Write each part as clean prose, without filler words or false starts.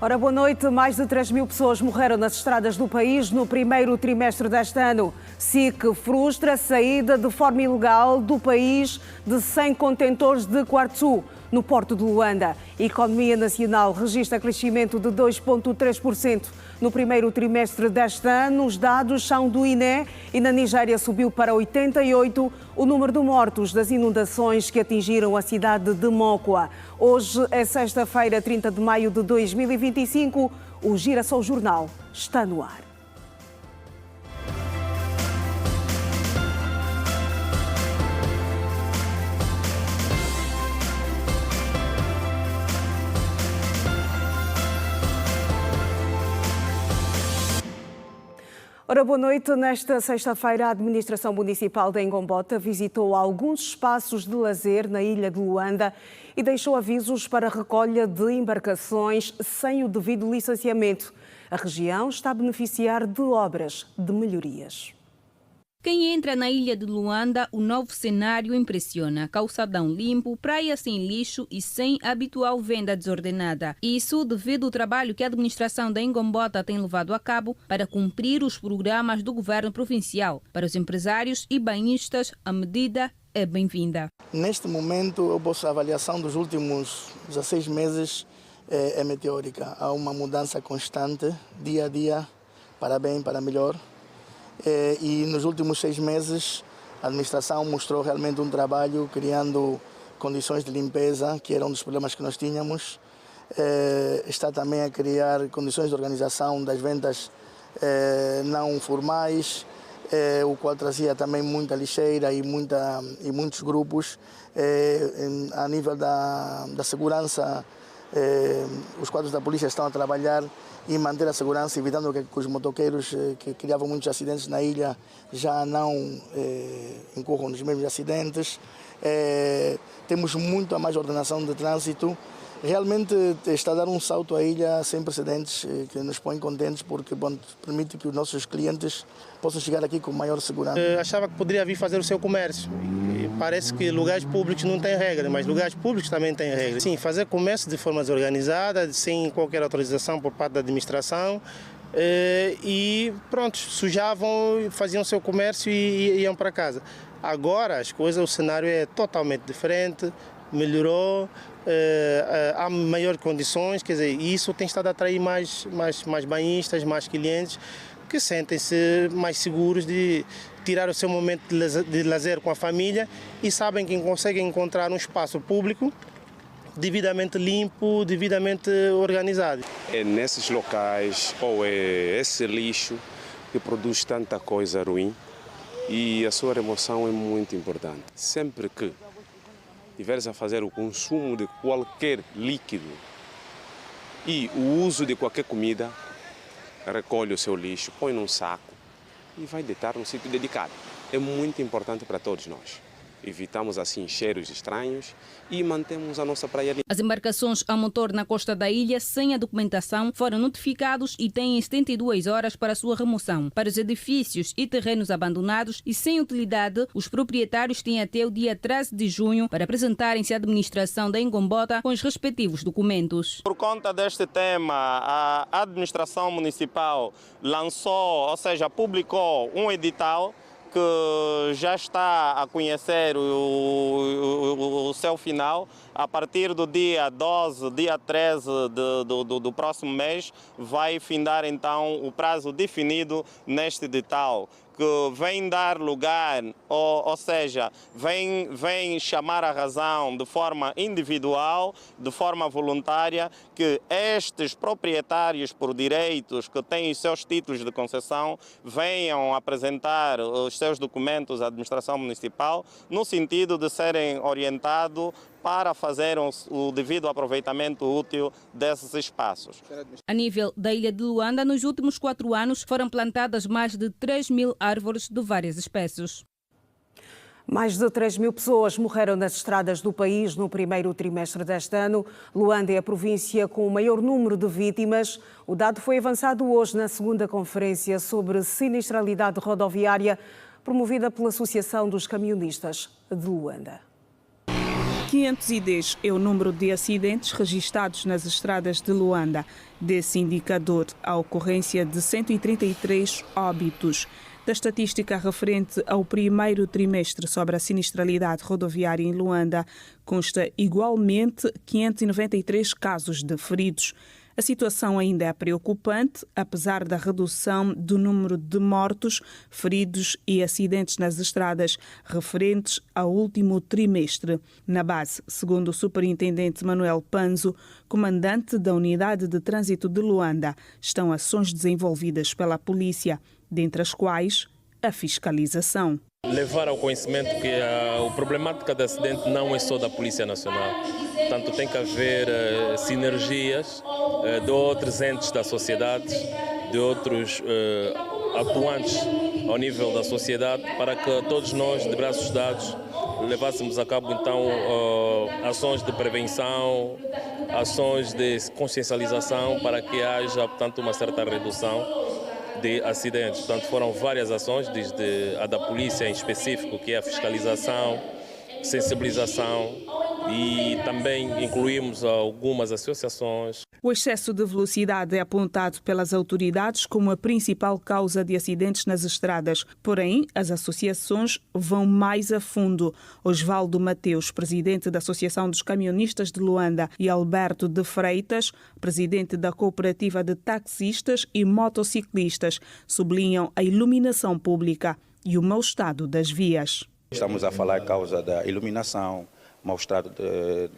Ora, boa noite. Mais de 3 mil pessoas morreram nas estradas do país no primeiro trimestre deste ano. SIC frustra a saída de forma ilegal do país de 100 contentores de quartzo no porto de Luanda. A economia nacional registra crescimento de 2,3% no primeiro trimestre deste ano. Os dados são do INE e na Nigéria subiu para 88 o número de mortos das inundações que atingiram a cidade de Mokwa. Hoje é sexta-feira, 30 de maio de 2025. O Girassol Jornal está no ar. Ora, boa noite. Nesta sexta-feira, a Administração Municipal de Engombota visitou alguns espaços de lazer na ilha de Luanda e deixou avisos para a recolha de embarcações sem o devido licenciamento. A região está a beneficiar de obras de melhorias. Quem entra na ilha de Luanda, o novo cenário impressiona. Calçadão limpo, praia sem lixo e sem a habitual venda desordenada. Isso devido ao trabalho que a administração da Engombota tem levado a cabo para cumprir os programas do governo provincial. Para os empresários e banhistas, a medida é bem-vinda. Neste momento, a avaliação dos últimos 16 meses é meteórica. Há uma mudança constante, dia a dia, para bem, para melhor. E nos últimos 6 meses a administração mostrou realmente um trabalho criando condições de limpeza, que era um dos problemas que nós tínhamos. Está também a criar condições de organização das vendas não formais, o qual trazia também muita lixeira e muitos grupos. A nível da segurança, os quadros da polícia estão a trabalhar e manter a segurança, evitando que os motoqueiros que criavam muitos acidentes na ilha já não incorram nos mesmos acidentes. Temos muito a mais ordenação de trânsito. Realmente está a dar um salto à ilha sem precedentes, que nos põe contentes porque permite que os nossos clientes possam chegar aqui com maior segurança. Achava que poderia vir fazer o seu comércio. E parece que lugares públicos não têm regra, mas lugares públicos também têm regras. Sim, fazer comércio de forma desorganizada, sem qualquer autorização por parte da administração. E pronto, sujavam, faziam o seu comércio e iam para casa. Agora as coisas, o cenário é totalmente diferente, melhorou. Há maiores condições, quer dizer, isso tem estado a atrair mais banhistas, mais clientes que sentem-se mais seguros de tirar o seu momento de lazer com a família e sabem que conseguem encontrar um espaço público devidamente limpo, devidamente organizado. É nesses locais ou é esse lixo que produz tanta coisa ruim e a sua remoção é muito importante. Sempre que tiveres a fazer o consumo de qualquer líquido e o uso de qualquer comida, recolhe o seu lixo, põe num saco e vai deitar num sítio dedicado. É muito importante para todos nós. Evitamos assim cheiros estranhos e mantemos a nossa praia limpa. As embarcações a motor na costa da ilha sem a documentação foram notificados e têm 72 horas para a sua remoção. Para os edifícios e terrenos abandonados e sem utilidade, os proprietários têm até o dia 13 de junho para apresentarem-se à administração da Engombota com os respectivos documentos. Por conta deste tema, a administração municipal lançou, ou seja, publicou um edital que já está a conhecer o seu final. A partir do dia 12, dia 13 do próximo mês, vai findar então o prazo definido neste edital, que vem dar lugar, ou seja, vem chamar a razão de forma individual, de forma voluntária, que estes proprietários por direitos que têm os seus títulos de concessão venham apresentar os seus documentos à administração municipal no sentido de serem orientados para fazer o devido aproveitamento útil desses espaços. A nível da ilha de Luanda, nos últimos 4 anos foram plantadas mais de 3 mil árvores de várias espécies. Mais de 3 mil pessoas morreram nas estradas do país no primeiro trimestre deste ano. Luanda é a província com o maior número de vítimas. O dado foi avançado hoje na segunda conferência sobre sinistralidade rodoviária, promovida pela Associação dos Camionistas de Luanda. 510 é o número de acidentes registados nas estradas de Luanda. Desse indicador, a ocorrência de 133 óbitos. Da estatística referente ao primeiro trimestre sobre a sinistralidade rodoviária em Luanda, consta igualmente 593 casos de feridos. A situação ainda é preocupante, apesar da redução do número de mortos, feridos e acidentes nas estradas referentes ao último trimestre. Na base, segundo o superintendente Manuel Panzo, comandante da Unidade de Trânsito de Luanda, estão ações desenvolvidas pela polícia, dentre as quais a fiscalização. Levar ao conhecimento que a problemática de acidente não é só da Polícia Nacional. Portanto, tem que haver sinergias de outros entes da sociedade, de outros atuantes ao nível da sociedade, para que todos nós, de braços dados, levássemos a cabo então ações de prevenção, ações de consciencialização, para que haja, portanto, uma certa redução de acidentes. Portanto, foram várias ações, desde a da polícia em específico, que é a fiscalização, sensibilização, e também incluímos algumas associações. O excesso de velocidade é apontado pelas autoridades como a principal causa de acidentes nas estradas. Porém, as associações vão mais a fundo. Osvaldo Mateus, presidente da Associação dos Camionistas de Luanda, e Alberto de Freitas, presidente da Cooperativa de Taxistas e Motociclistas, sublinham a iluminação pública e o mau estado das vias. Estamos a falar a causa da iluminação, mau estado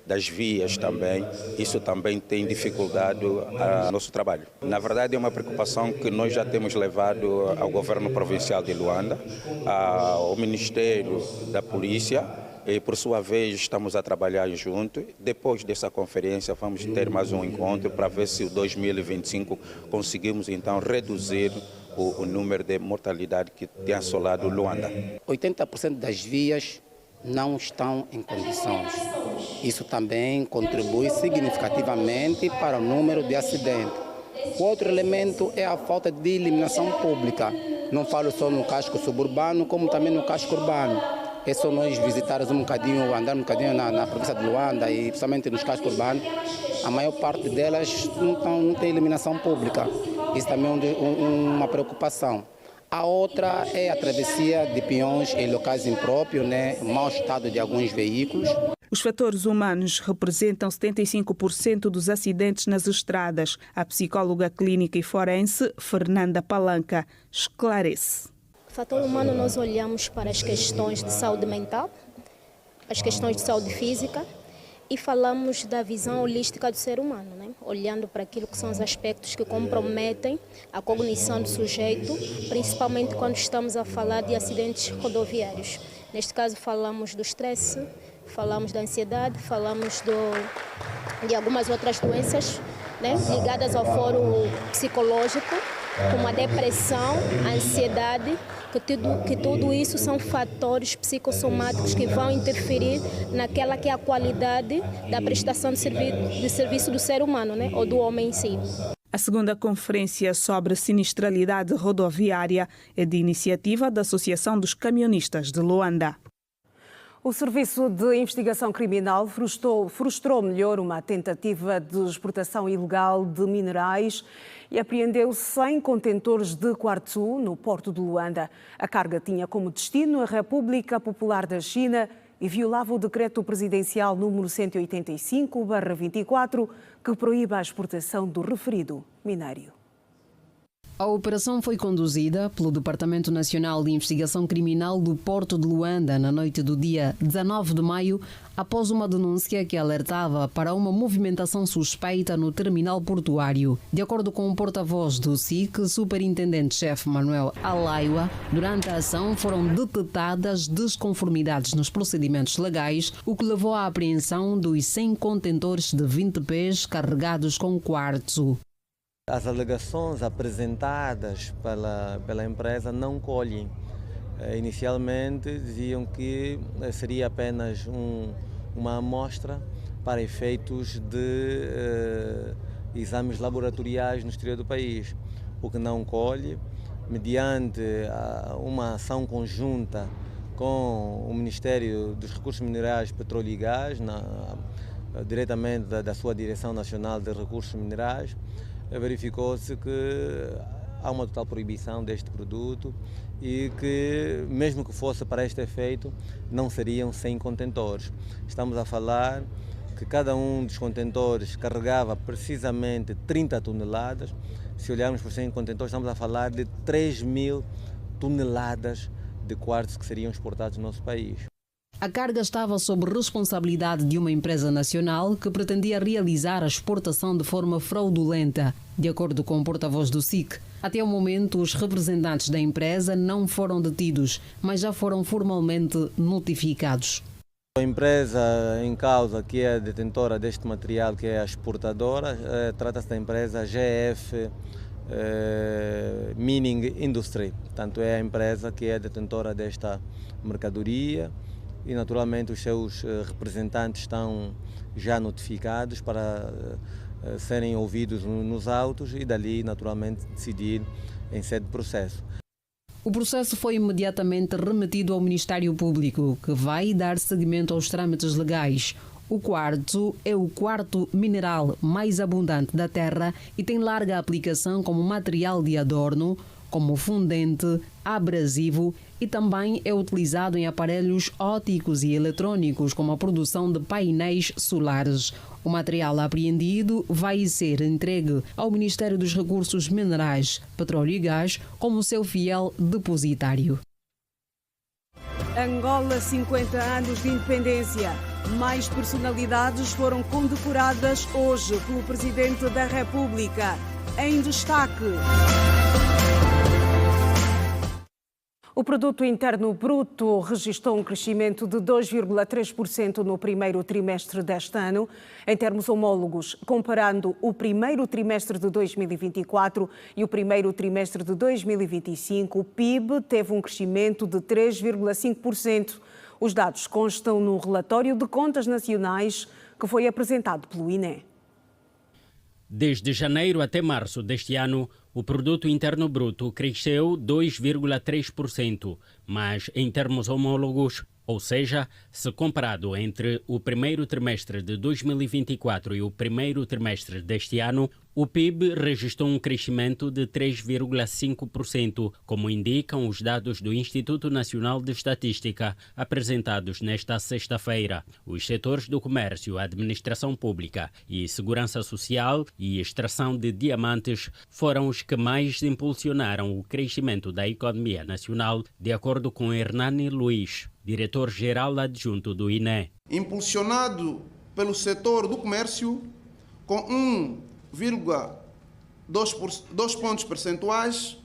das vias também. Isso também tem dificultado o nosso trabalho. Na verdade, é uma preocupação que nós já temos levado ao governo provincial de Luanda, ao Ministério da Polícia, e por sua vez estamos a trabalhar junto. Depois dessa conferência vamos ter mais um encontro para ver se em 2025 conseguimos então reduzir o número de mortalidade que tem assolado Luanda. 80% das vias não estão em condições. Isso também contribui significativamente para o número de acidentes. O outro elemento é a falta de iluminação pública. Não falo só no casco suburbano, como também no casco urbano. É só nós visitarmos um bocadinho, andar um bocadinho na província de Luanda e principalmente nos cascos urbanos, a maior parte delas não tem iluminação pública. Isso também é uma preocupação. A outra é a travessia de peões em locais impróprios, mau estado de alguns veículos. Os fatores humanos representam 75% dos acidentes nas estradas. A psicóloga clínica e forense Fernanda Palanca esclarece. O fator humano, nós olhamos para as questões de saúde mental, as questões de saúde física e falamos da visão holística do ser humano, olhando para aquilo que são os aspectos que comprometem a cognição do sujeito, principalmente quando estamos a falar de acidentes rodoviários. Neste caso falamos do estresse, falamos da ansiedade, falamos de algumas outras doenças ligadas ao foro psicológico, como a depressão, a ansiedade, que tudo isso são fatores psicossomáticos que vão interferir naquela que é a qualidade da prestação de serviço do ser humano, ou do homem em si. A segunda conferência sobre sinistralidade rodoviária é de iniciativa da Associação dos Camionistas de Luanda. O Serviço de Investigação Criminal frustrou uma tentativa de exportação ilegal de minerais e apreendeu 100 contentores de quartzo no porto de Luanda. A carga tinha como destino a República Popular da China e violava o decreto presidencial número 185/24, que proíbe a exportação do referido minério. A operação foi conduzida pelo Departamento Nacional de Investigação Criminal do Porto de Luanda na noite do dia 19 de maio, após uma denúncia que alertava para uma movimentação suspeita no terminal portuário. De acordo com o porta-voz do SIC, superintendente-chefe Manuel Alaiwa, durante a ação foram detectadas desconformidades nos procedimentos legais, o que levou à apreensão dos 100 contentores de 20 pés carregados com quartzo. As alegações apresentadas pela empresa não colhem. Inicialmente diziam que seria apenas uma amostra para efeitos de exames laboratoriais no exterior do país, o que não colhe, mediante uma ação conjunta com o Ministério dos Recursos Minerais, Petróleo e Gás, diretamente da sua Direção Nacional de Recursos Minerais, verificou-se que há uma total proibição deste produto e que, mesmo que fosse para este efeito, não seriam 100 contentores. Estamos a falar que cada um dos contentores carregava precisamente 30 toneladas. Se olharmos por 100 contentores, estamos a falar de 3.000 toneladas de quartzo que seriam exportados no nosso país. A carga estava sob responsabilidade de uma empresa nacional que pretendia realizar a exportação de forma fraudulenta, de acordo com o porta-voz do SIC. Até o momento, os representantes da empresa não foram detidos, mas já foram formalmente notificados. A empresa em causa, que é a detentora deste material, que é a exportadora, trata-se da empresa GF Mining Industry. Portanto, é a empresa que é a detentora desta mercadoria e, naturalmente, os seus representantes estão já notificados para serem ouvidos nos autos e, dali, naturalmente, decidir em sede de processo. O processo foi imediatamente remetido ao Ministério Público, que vai dar seguimento aos trâmites legais. O quartzo é o quarto mineral mais abundante da Terra e tem larga aplicação como material de adorno, como fundente, abrasivo e também é utilizado em aparelhos ópticos e eletrônicos, como a produção de painéis solares. O material apreendido vai ser entregue ao Ministério dos Recursos Minerais, Petróleo e Gás como seu fiel depositário. Angola, 50 anos de independência. Mais personalidades foram condecoradas hoje pelo Presidente da República. Em destaque, o Produto Interno Bruto registrou um crescimento de 2,3% no primeiro trimestre deste ano. Em termos homólogos, comparando o primeiro trimestre de 2024 e o primeiro trimestre de 2025, o PIB teve um crescimento de 3,5%. Os dados constam no relatório de contas nacionais que foi apresentado pelo INE. Desde janeiro até março deste ano, o Produto Interno Bruto cresceu 2,3%, mas em termos homólogos, ou seja, se comparado entre o primeiro trimestre de 2024 e o primeiro trimestre deste ano, o PIB registrou um crescimento de 3,5%, como indicam os dados do Instituto Nacional de Estatística, apresentados nesta sexta-feira. Os setores do comércio, administração pública e segurança social e extração de diamantes foram os que mais impulsionaram o crescimento da economia nacional, de acordo com Hernani Luiz, diretor-geral adjunto do INE. Impulsionado pelo setor do comércio, com 1,2 pontos percentuais,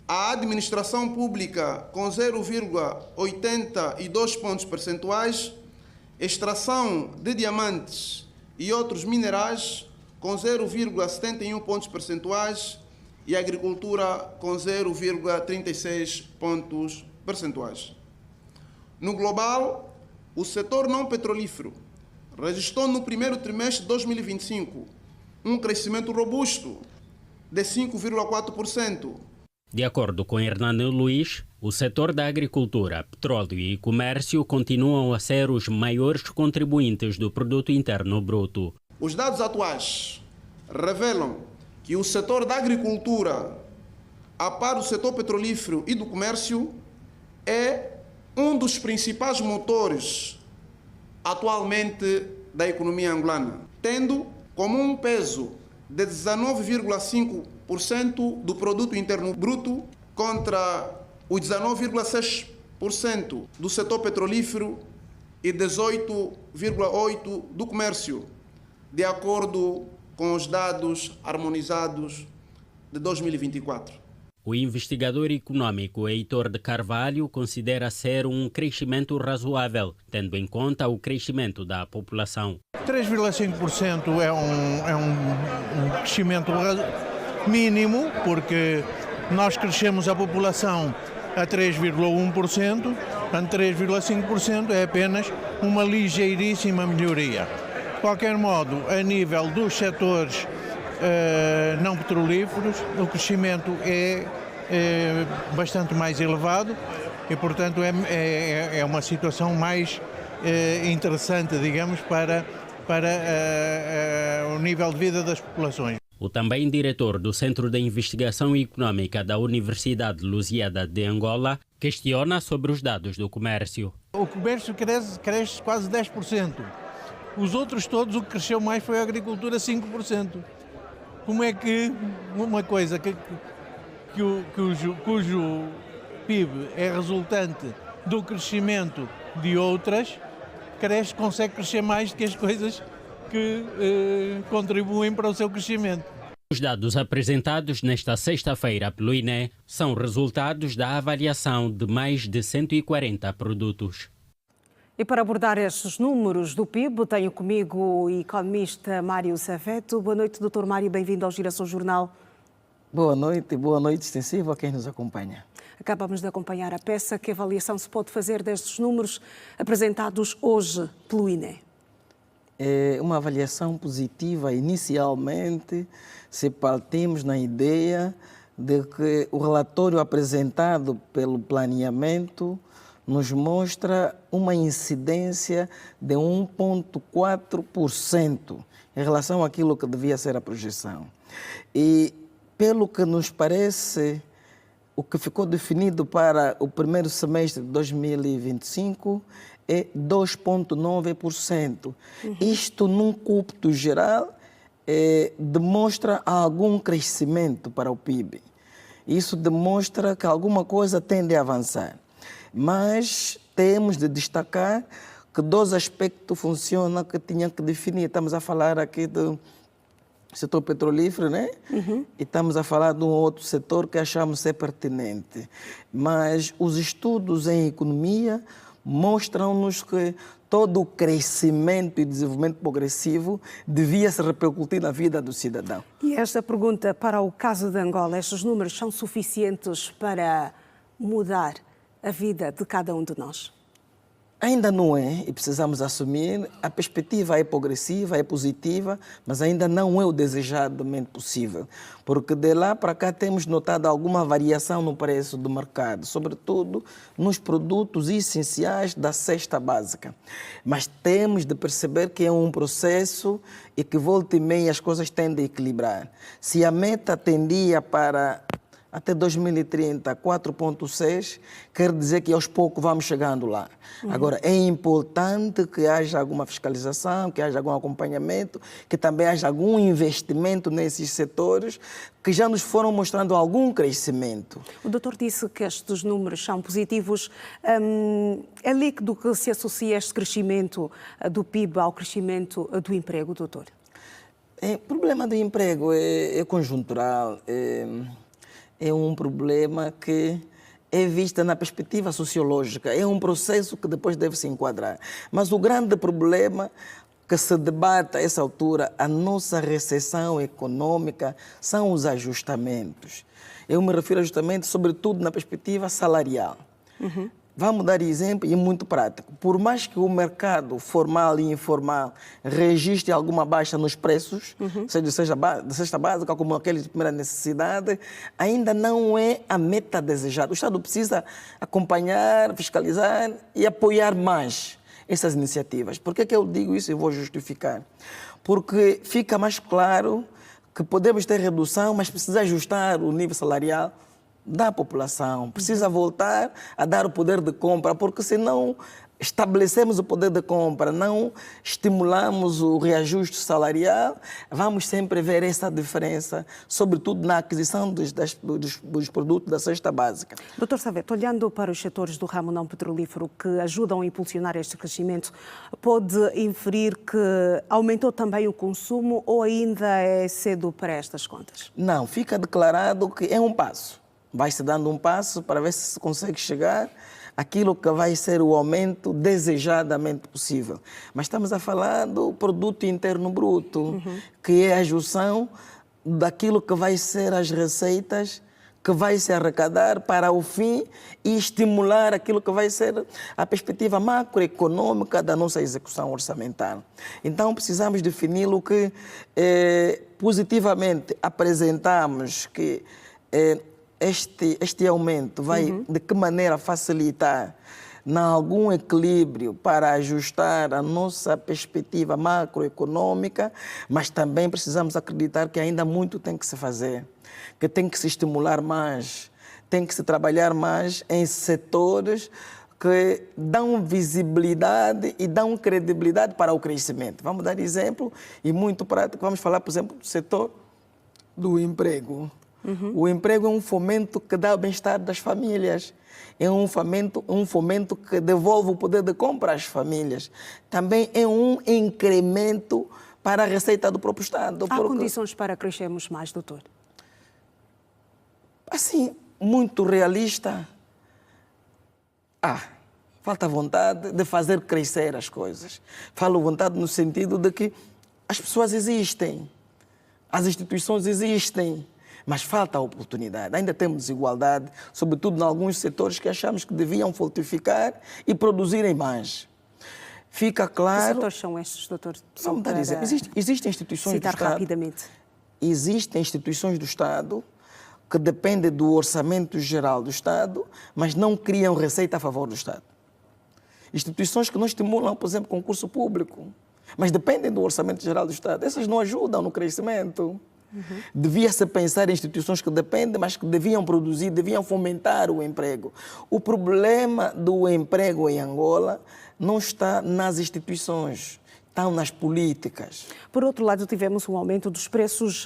a administração pública com 0,82 pontos percentuais, extração de diamantes e outros minerais com 0,71 pontos percentuais e agricultura com 0,36 pontos percentuais. No global, o setor não petrolífero registrou no primeiro trimestre de 2025 um crescimento robusto de 5,4%. De acordo com Hernani Luiz, o setor da agricultura, petróleo e comércio continuam a ser os maiores contribuintes do Produto Interno Bruto. Os dados atuais revelam que o setor da agricultura, a par do setor petrolífero e do comércio, é um dos principais motores atualmente da economia angolana, tendo como um peso de 19,5% do Produto Interno Bruto contra os 19,6% do setor petrolífero e 18,8% do comércio, de acordo com os dados harmonizados de 2024. O investigador econômico Heitor de Carvalho considera ser um crescimento razoável, tendo em conta o crescimento da população. 3,5% é um crescimento mínimo, porque nós crescemos a população a 3,1%, portanto 3,5% é apenas uma ligeiríssima melhoria. De qualquer modo, a nível dos setores não petrolíferos, o crescimento é bastante mais elevado e, portanto, é uma situação mais interessante, digamos, para o nível de vida das populações. O também diretor do Centro de Investigação Econômica da Universidade Lusíada de Angola questiona sobre os dados do comércio. O comércio cresce quase 10%. Os outros todos, o que cresceu mais foi a agricultura, 5%. Como é que uma coisa cujo PIB é resultante do crescimento de outras, consegue crescer mais do que as coisas que contribuem para o seu crescimento? Os dados apresentados nesta sexta-feira pelo INE são resultados da avaliação de mais de 140 produtos. E para abordar estes números do PIB, tenho comigo o economista Mário Saveto. Boa noite, Dr. Mário, bem-vindo ao Giração Jornal. Boa noite extensiva a quem nos acompanha. Acabamos de acompanhar a peça. Que avaliação se pode fazer destes números apresentados hoje pelo INE? É uma avaliação positiva inicialmente, se partimos na ideia de que o relatório apresentado pelo planeamento nos mostra uma incidência de 1,4% em relação àquilo que devia ser a projeção. E, pelo que nos parece, o que ficou definido para o primeiro semestre de 2025 é 2,9%. Isto, num cômputo geral, demonstra algum crescimento para o PIB. Isso demonstra que alguma coisa tende a avançar. Mas temos de destacar que dois aspectos funcionam que tinham que definir. Estamos a falar aqui do setor petrolífero, né? E estamos a falar de um outro setor que achamos ser pertinente. Mas os estudos em economia mostram-nos que todo o crescimento e desenvolvimento progressivo devia se repercutir na vida do cidadão. E esta pergunta para o caso de Angola, estes números são suficientes para mudar a vida de cada um de nós? Ainda não é, e precisamos assumir, a perspectiva é progressiva, é positiva, mas ainda não é o desejadamente possível, porque de lá para cá temos notado alguma variação no preço do mercado, sobretudo nos produtos essenciais da cesta básica. Mas temos de perceber que é um processo e que volta e meia as coisas tendem a equilibrar. Se a meta tendia para até 2030, 4,6, quer dizer que aos poucos vamos chegando lá. Agora, é importante que haja alguma fiscalização, que haja algum acompanhamento, que também haja algum investimento nesses setores que já nos foram mostrando algum crescimento. O doutor disse que estes números são positivos. É líquido que se associa este crescimento do PIB ao crescimento do emprego, doutor? O problema do emprego é conjuntural, é um problema que é visto na perspectiva sociológica, é um processo que depois deve se enquadrar. Mas o grande problema que se debate a essa altura, a nossa recessão econômica, são os ajustamentos. Eu me refiro a ajustamentos, sobretudo na perspectiva salarial. Vamos dar exemplo e muito prático. Por mais que o mercado formal e informal registre alguma baixa nos preços, seja de cesta básica como aqueles de primeira necessidade, ainda não é a meta desejada. O Estado precisa acompanhar, fiscalizar e apoiar mais essas iniciativas. Por que eu digo isso e vou justificar? Porque fica mais claro que podemos ter redução, mas precisa ajustar o nível salarial da população, precisa voltar a dar o poder de compra, porque se não estabelecemos o poder de compra, não estimulamos o reajuste salarial, vamos sempre ver essa diferença, sobretudo na aquisição dos produtos da cesta básica. Doutor Saveto, olhando para os setores do ramo não petrolífero que ajudam a impulsionar este crescimento, pode inferir que aumentou também o consumo ou ainda é cedo para estas contas? Não, fica declarado que é um passo. Vai-se dando um passo para ver se consegue chegar àquilo que vai ser o aumento desejadamente possível. Mas estamos a falar do produto interno bruto, que é a junção daquilo que vai ser as receitas que vai se arrecadar para o fim e estimular aquilo que vai ser a perspectiva macroeconômica da nossa execução orçamental. Então, precisamos defini-lo que positivamente apresentamos que este aumento vai de que maneira facilitar algum equilíbrio para ajustar a nossa perspectiva macroeconômica, mas também precisamos acreditar que ainda muito tem que se fazer, que tem que se estimular mais, tem que se trabalhar mais em setores que dão visibilidade e dão credibilidade para o crescimento. Vamos dar exemplo e muito prático, vamos falar, por exemplo, do setor do emprego. O emprego é um fomento que dá o bem-estar das famílias, é um fomento que devolve o poder de compra às famílias. Também é um incremento para a receita do próprio Estado. Há condições para crescermos mais, doutor? Assim, muito realista. Falta vontade de fazer crescer as coisas. Falo vontade no sentido de que as pessoas existem, as instituições existem, mas falta a oportunidade. Ainda temos desigualdade, sobretudo em alguns setores que achamos que deviam fortificar e produzirem mais. Fica claro... Que setores são estes, doutor? Vamos dar exemplo. Existem instituições do Estado... rapidamente. Existem instituições do Estado que dependem do orçamento geral do Estado, mas não criam receita a favor do Estado. Instituições que não estimulam, por exemplo, concurso público, mas dependem do orçamento geral do Estado. Essas não ajudam no crescimento. Devia-se pensar em instituições que dependem, mas que deviam produzir, deviam fomentar o emprego. O problema do emprego em Angola não está nas instituições, estão nas políticas. Por outro lado, tivemos um aumento dos preços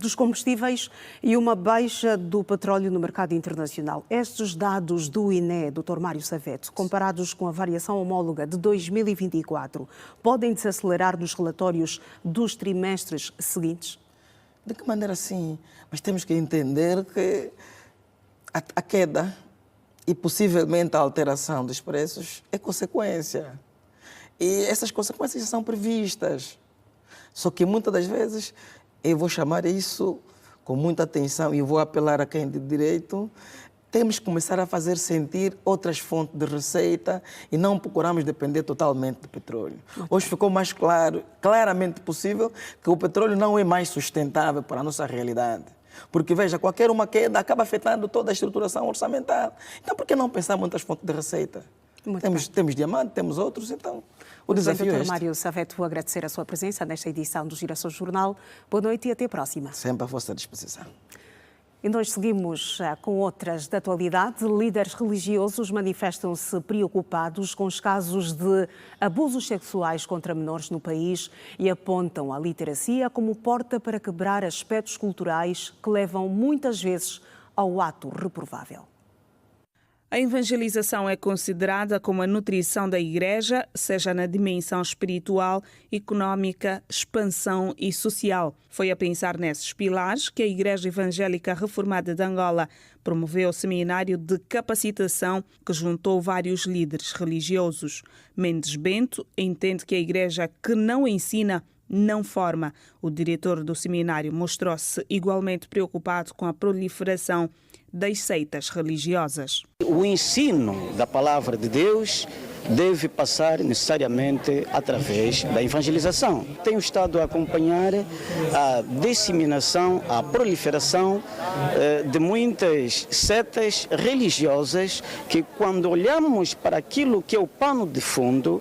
dos combustíveis e uma baixa do petróleo no mercado internacional. Estes dados do INE, Dr. Mário Saveto, comparados com a variação homóloga de 2024, podem desacelerar nos relatórios dos trimestres seguintes? De que maneira sim? Mas temos que entender que a queda e possivelmente a alteração dos preços é consequência. E essas consequências são previstas. Só que muitas das vezes eu vou chamar isso com muita atenção e vou apelar a quem de direito. Temos que começar a fazer sentir outras fontes de receita e não procuramos depender totalmente do petróleo. Hoje ficou mais claramente possível, que o petróleo não é mais sustentável para a nossa realidade. Porque, veja, qualquer uma queda acaba afetando toda a estruturação orçamental. Então, por que não pensar em muitas fontes de receita? Temos diamante, temos outros, então o desafio é este. Dr. Mário Saveto, vou agradecer a sua presença nesta edição do Girassol Jornal. Boa noite e até a próxima. Sempre à vossa disposição. E nós seguimos com outras da atualidade. Líderes religiosos manifestam-se preocupados com os casos de abusos sexuais contra menores no país e apontam a literacia como porta para quebrar aspectos culturais que levam muitas vezes ao ato reprovável. A evangelização é considerada como a nutrição da Igreja, seja na dimensão espiritual, económica, expansão e social. Foi a pensar nesses pilares que a Igreja Evangélica Reformada de Angola promoveu o seminário de capacitação que juntou vários líderes religiosos. Mendes Bento entende que a Igreja que não ensina não forma. O diretor do seminário mostrou-se igualmente preocupado com a proliferação das seitas religiosas. O ensino da palavra de Deus deve passar necessariamente através da evangelização. Tenho estado a acompanhar a disseminação, a proliferação de muitas setas religiosas que, quando olhamos para aquilo que é o pano de fundo,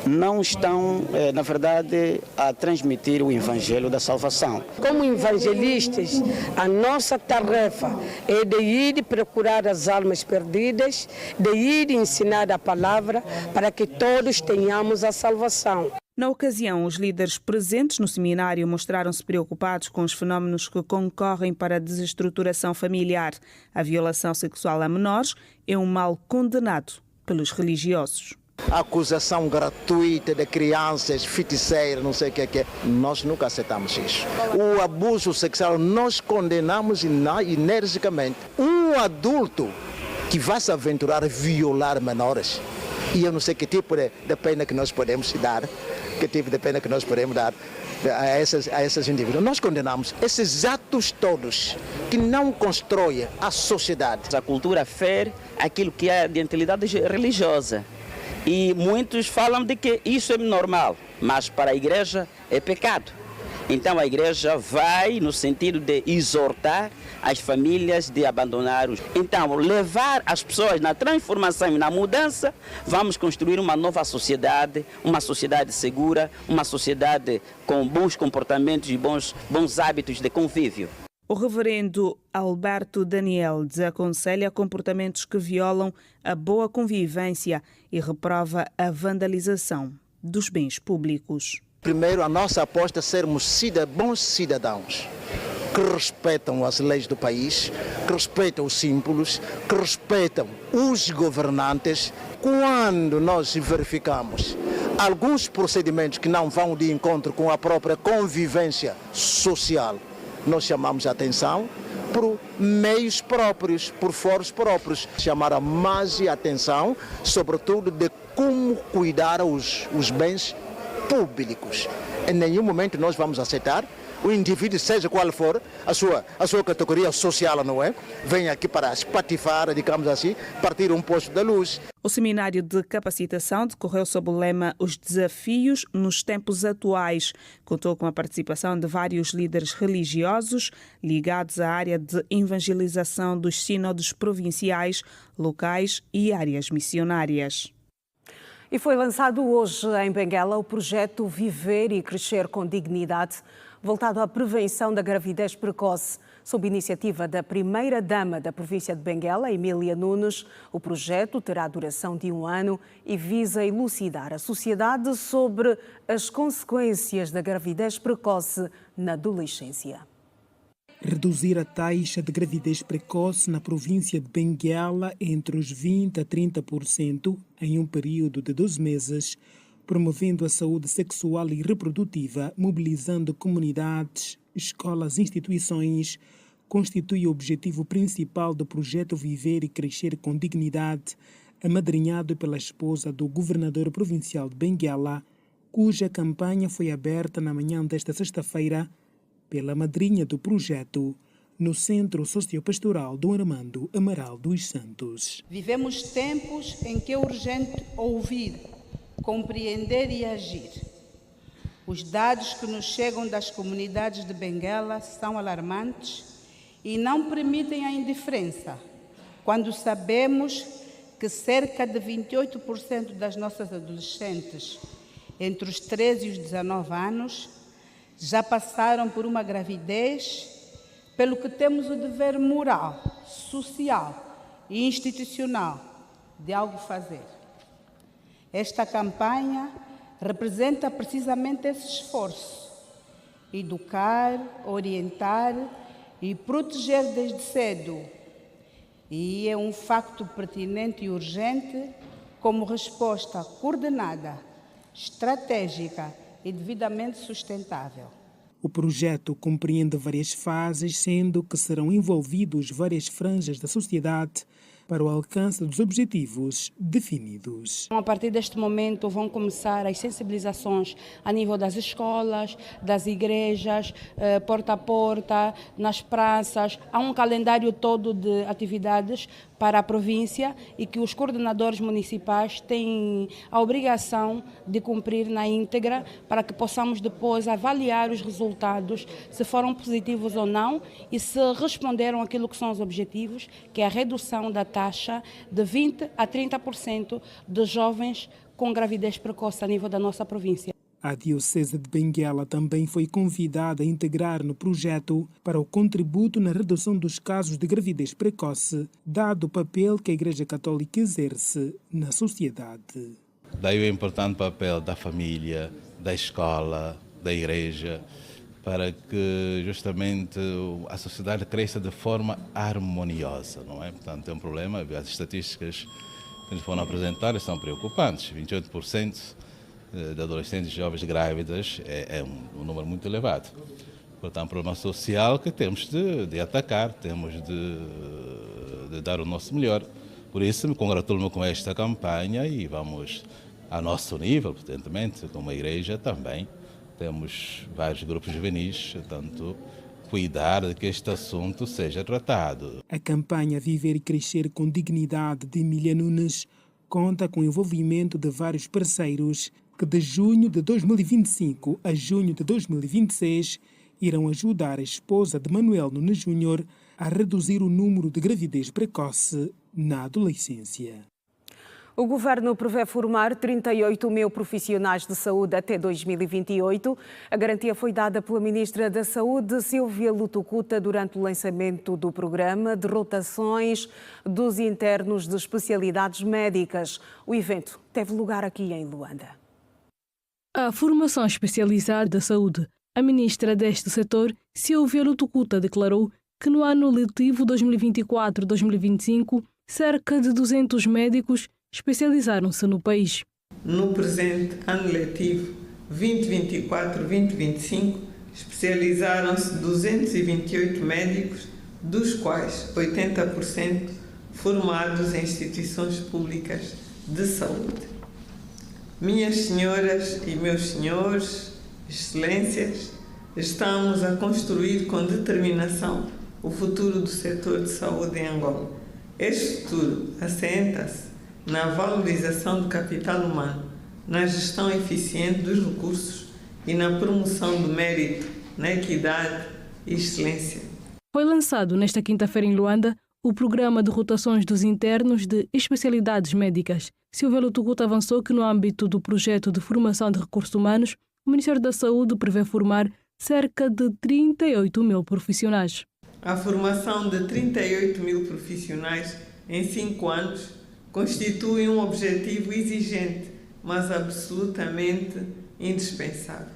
não estão, na verdade, a transmitir o evangelho da salvação. Como evangelistas, a nossa tarefa é de ir procurar as almas perdidas, de ir ensinar a palavra para que todos tenhamos a salvação. Na ocasião, os líderes presentes no seminário mostraram-se preocupados com os fenómenos que concorrem para a desestruturação familiar. A violação sexual a menores é um mal condenado pelos religiosos. A acusação gratuita de crianças, feiticeiras, não sei o que é. Nós nunca aceitamos isso. O abuso sexual nós condenamos energicamente. Um adulto que vai se aventurar a violar menores, e eu não sei que tipo de pena que nós podemos dar, que tipo de pena que nós podemos dar a esses indivíduos. Nós condenamos esses atos todos que não constroem a sociedade. A cultura fere aquilo que é de identidade religiosa. E muitos falam de que isso é normal, mas para a igreja é pecado. Então a igreja vai no sentido de exortar as famílias de abandonar os. Então, levar as pessoas na transformação e na mudança, vamos construir uma nova sociedade, uma sociedade segura, uma sociedade com bons comportamentos e bons hábitos de convívio. O reverendo Alberto Daniel desaconselha comportamentos que violam a boa convivência e reprova a vandalização dos bens públicos. Primeiro, a nossa aposta é sermos bons cidadãos, que respeitam as leis do país, que respeitam os símbolos, que respeitam os governantes. Quando nós verificamos alguns procedimentos que não vão de encontro com a própria convivência social, nós chamamos a atenção por meios próprios, por foros próprios. Chamar a mais atenção, sobretudo, de como cuidar os bens públicos. Em nenhum momento nós vamos aceitar o indivíduo, seja qual for a sua categoria social, não é? Vem aqui para espatifar, digamos assim, partir um posto da luz. O seminário de capacitação decorreu sob o lema Os Desafios nos Tempos Atuais. Contou com a participação de vários líderes religiosos ligados à área de evangelização dos sínodos provinciais, locais e áreas missionárias. E foi lançado hoje em Benguela o projeto Viver e Crescer com Dignidade, voltado à prevenção da gravidez precoce. Sob iniciativa da primeira-dama da província de Benguela, Emília Nunes, o projeto terá duração de 1 ano e visa elucidar a sociedade sobre as consequências da gravidez precoce na adolescência. Reduzir a taxa de gravidez precoce na província de Benguela entre os 20% a 30% em um período de 12 meses, promovendo a saúde sexual e reprodutiva, mobilizando comunidades, escolas e instituições, constitui o objetivo principal do projeto Viver e Crescer com Dignidade, amadrinhado pela esposa do governador provincial de Benguela, cuja campanha foi aberta na manhã desta sexta-feira pela madrinha do projeto, no Centro Sociopastoral do Armando Amaral dos Santos. Vivemos tempos em que é urgente ouvir, compreender e agir. Os dados que nos chegam das comunidades de Benguela são alarmantes e não permitem a indiferença, quando sabemos que cerca de 28% das nossas adolescentes entre os 13 e os 19 anos já passaram por uma gravidez, pelo que temos o dever moral, social e institucional de algo fazer. Esta campanha representa precisamente esse esforço: educar, orientar e proteger desde cedo. E é um facto pertinente e urgente como resposta coordenada, estratégica e devidamente sustentável. O projeto compreende várias fases, sendo que serão envolvidos várias franjas da sociedade para o alcance dos objetivos definidos. A partir deste momento vão começar as sensibilizações a nível das escolas, das igrejas, porta a porta, nas praças. Há um calendário todo de atividades para a província e que os coordenadores municipais têm a obrigação de cumprir na íntegra para que possamos depois avaliar os resultados, se foram positivos ou não e se responderam àquilo que são os objetivos, que é a redução da taxa de 20% a 30% de jovens com gravidez precoce a nível da nossa província. A Diocese de Benguela também foi convidada a integrar no projeto para o contributo na redução dos casos de gravidez precoce, dado o papel que a Igreja Católica exerce na sociedade. Daí o importante papel da família, da escola, da Igreja, para que justamente a sociedade cresça de forma harmoniosa, não é? Portanto, é um problema, as estatísticas que nos foram apresentadas são preocupantes, 28% de adolescentes e jovens grávidas é um número muito elevado. Portanto, é um problema social que temos de atacar, temos de dar o nosso melhor. Por isso, me congratulo com esta campanha e vamos, a nosso nível, evidentemente, como a Igreja também, temos vários grupos juvenis, portanto, cuidar de que este assunto seja tratado. A campanha Viver e Crescer com Dignidade de Emília Nunes conta com o envolvimento de vários parceiros, que de junho de 2025 a junho de 2026 irão ajudar a esposa de Manuel Nunes Júnior a reduzir o número de gravidez precoce na adolescência. O Governo prevê formar 38 mil profissionais de saúde até 2028. A garantia foi dada pela Ministra da Saúde, Silvia Lutucuta, durante o lançamento do programa de rotações dos internos de especialidades médicas. O evento teve lugar aqui em Luanda. A formação especializada da saúde. A Ministra deste setor, Silvia Lutucuta, declarou que no ano letivo 2024-2025, cerca de 200 médicos especializaram-se no país. No presente ano letivo 2024-2025, especializaram-se 228 médicos, dos quais 80% formados em instituições públicas de saúde. Minhas senhoras e meus senhores, excelências, estamos a construir com determinação o futuro do setor de saúde em Angola. Este futuro assenta-se na valorização do capital humano, na gestão eficiente dos recursos e na promoção do mérito, na equidade e excelência. Foi lançado nesta quinta-feira em Luanda o programa de rotações dos internos de especialidades médicas. Silvia Lutucuta avançou que no âmbito do projeto de formação de recursos humanos, o Ministério da Saúde prevê formar cerca de 38 mil profissionais. A formação de 38 mil profissionais em 5 anos constitui um objetivo exigente, mas absolutamente indispensável.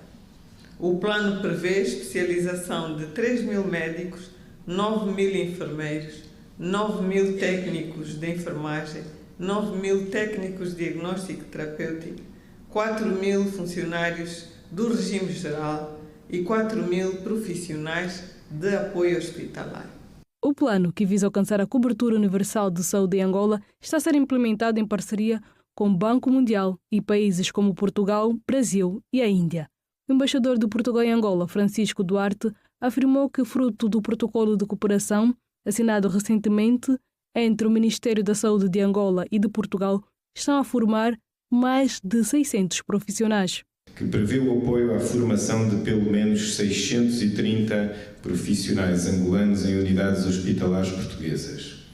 O plano prevê especialização de 3 mil médicos, 9 mil enfermeiros, 9 mil técnicos de enfermagem, 9 mil técnicos de diagnóstico terapêutico, 4 mil funcionários do regime geral e 4 mil profissionais de apoio hospitalar. O plano, que visa alcançar a cobertura universal de saúde em Angola, está a ser implementado em parceria com o Banco Mundial e países como Portugal, Brasil e a Índia. O embaixador de Portugal em Angola, Francisco Duarte, afirmou que, fruto do protocolo de cooperação assinado recentemente entre o Ministério da Saúde de Angola e de Portugal, estão a formar mais de 600 profissionais. Que prevê o apoio à formação de pelo menos 630 profissionais angolanos em unidades hospitalares portuguesas.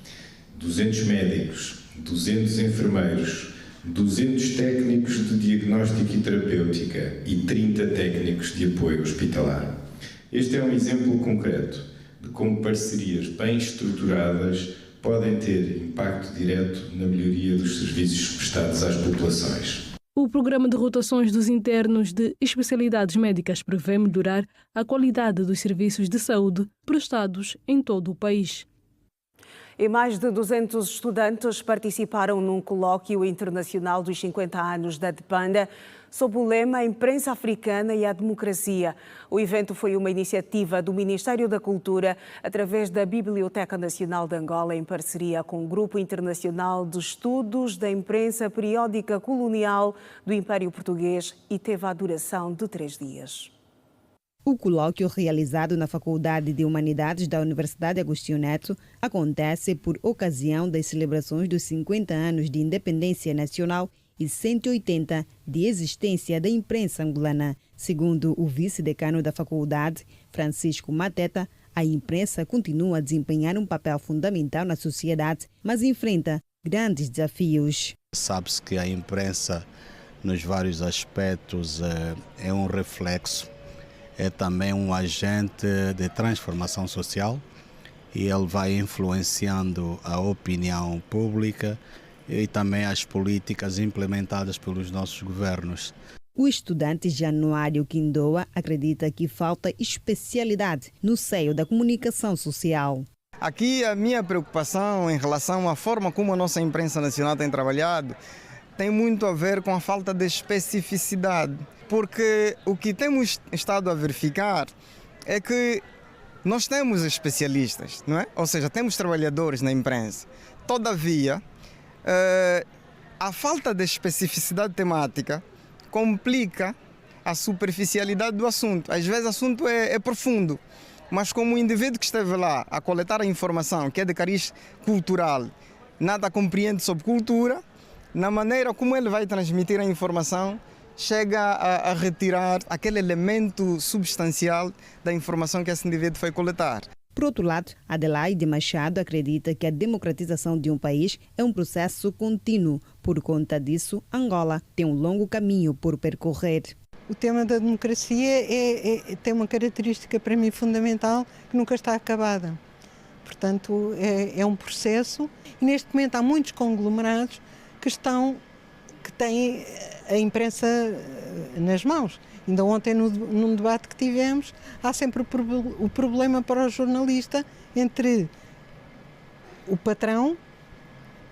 200 médicos, 200 enfermeiros, 200 técnicos de diagnóstico e terapêutica e 30 técnicos de apoio hospitalar. Este é um exemplo concreto de como parcerias bem estruturadas podem ter impacto direto na melhoria dos serviços prestados às populações. O programa de rotações dos internos de especialidades médicas prevê melhorar a qualidade dos serviços de saúde prestados em todo o país. E mais de 200 estudantes participaram num colóquio internacional dos 50 anos da DEPANDA, sob o lema Imprensa Africana e a Democracia. O evento foi uma iniciativa do Ministério da Cultura, através da Biblioteca Nacional de Angola, em parceria com o Grupo Internacional de Estudos da Imprensa Periódica Colonial do Império Português, e teve a duração de 3 dias. O colóquio, realizado na Faculdade de Humanidades da Universidade Agostinho Neto, acontece por ocasião das celebrações dos 50 anos de independência nacional e 180 de existência da imprensa angolana. Segundo o vice-decano da faculdade, Francisco Mateta, a imprensa continua a desempenhar um papel fundamental na sociedade, mas enfrenta grandes desafios. Sabe-se que a imprensa, nos vários aspectos, é um reflexo, é também um agente de transformação social, e ele vai influenciando a opinião pública e também as políticas implementadas pelos nossos governos. O estudante Januário Quindoa acredita que falta especialidade no seio da comunicação social. Aqui a minha preocupação em relação à forma como a nossa imprensa nacional tem trabalhado tem muito a ver com a falta de especificidade, porque o que temos estado a verificar é que nós temos especialistas, não é? Ou seja, temos trabalhadores na imprensa. Todavia, a falta de especificidade temática complica a superficialidade do assunto. Às vezes o assunto é profundo, mas como o indivíduo que esteve lá a coletar a informação, que é de cariz cultural, nada compreende sobre cultura, na maneira como ele vai transmitir a informação, chega a retirar aquele elemento substancial da informação que esse indivíduo foi coletar. Por outro lado, Adelaide Machado acredita que a democratização de um país é um processo contínuo. Por conta disso, Angola tem um longo caminho por percorrer. O tema da democracia tem uma característica para mim fundamental que nunca está acabada. Portanto, é um processo e neste momento há muitos conglomerados que têm a imprensa nas mãos. Ainda ontem, num debate que tivemos, há sempre o problema para o jornalista entre o patrão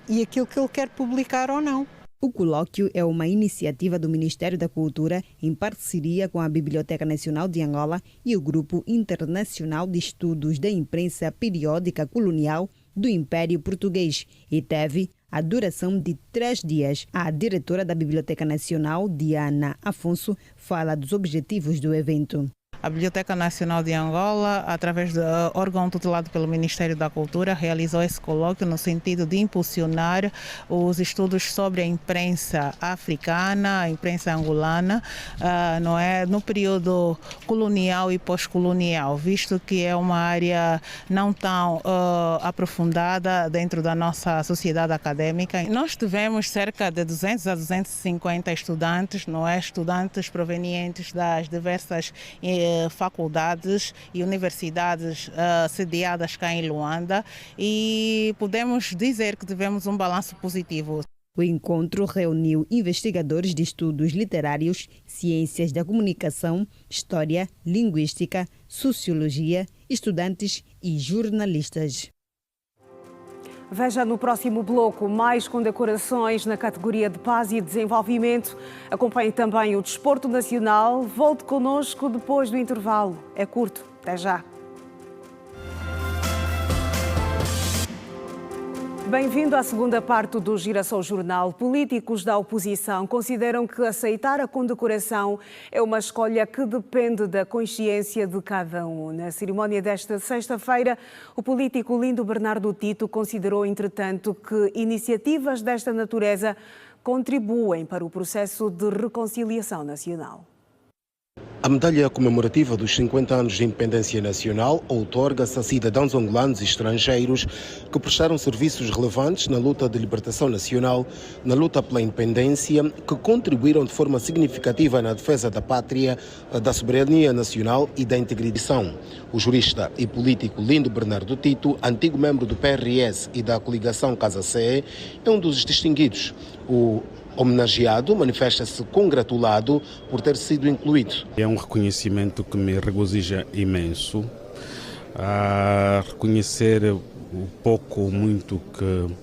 e aquilo que ele quer publicar ou não. O colóquio é uma iniciativa do Ministério da Cultura em parceria com a Biblioteca Nacional de Angola e o Grupo Internacional de Estudos da Imprensa Periódica Colonial do Império Português e teve a duração de 3 dias. A diretora da Biblioteca Nacional, Diana Afonso, fala dos objetivos do evento. A Biblioteca Nacional de Angola, através do órgão tutelado pelo Ministério da Cultura, realizou esse colóquio no sentido de impulsionar os estudos sobre a imprensa africana, a imprensa angolana, não é, no período colonial e pós-colonial, visto que é uma área não tão aprofundada dentro da nossa sociedade académica. Nós tivemos cerca de 200 a 250 estudantes, não é, estudantes provenientes das diversas faculdades e universidades sediadas cá em Luanda e podemos dizer que tivemos um balanço positivo. O encontro reuniu investigadores de estudos literários, ciências da comunicação, história, linguística, sociologia, estudantes e jornalistas. Veja no próximo bloco mais condecorações na categoria de paz e desenvolvimento. Acompanhe também o desporto nacional. Volte connosco depois do intervalo. É curto. Até já. Bem-vindo à segunda parte do Girassol Jornal. Políticos da oposição consideram que aceitar a condecoração é uma escolha que depende da consciência de cada um. Na cerimónia desta sexta-feira, o político Lindo Bernardo Tito considerou, entretanto, que iniciativas desta natureza contribuem para o processo de reconciliação nacional. A medalha comemorativa dos 50 anos de independência nacional outorga-se a cidadãos angolanos e estrangeiros que prestaram serviços relevantes na luta de libertação nacional, na luta pela independência, que contribuíram de forma significativa na defesa da pátria, da soberania nacional e da integridade. O jurista e político Lindo Bernardo Tito, antigo membro do PRS e da coligação Casa CE, é um dos distinguidos. O homenageado manifesta-se congratulado por ter sido incluído. É um reconhecimento que me regozija imenso. A reconhecer o pouco ou muito que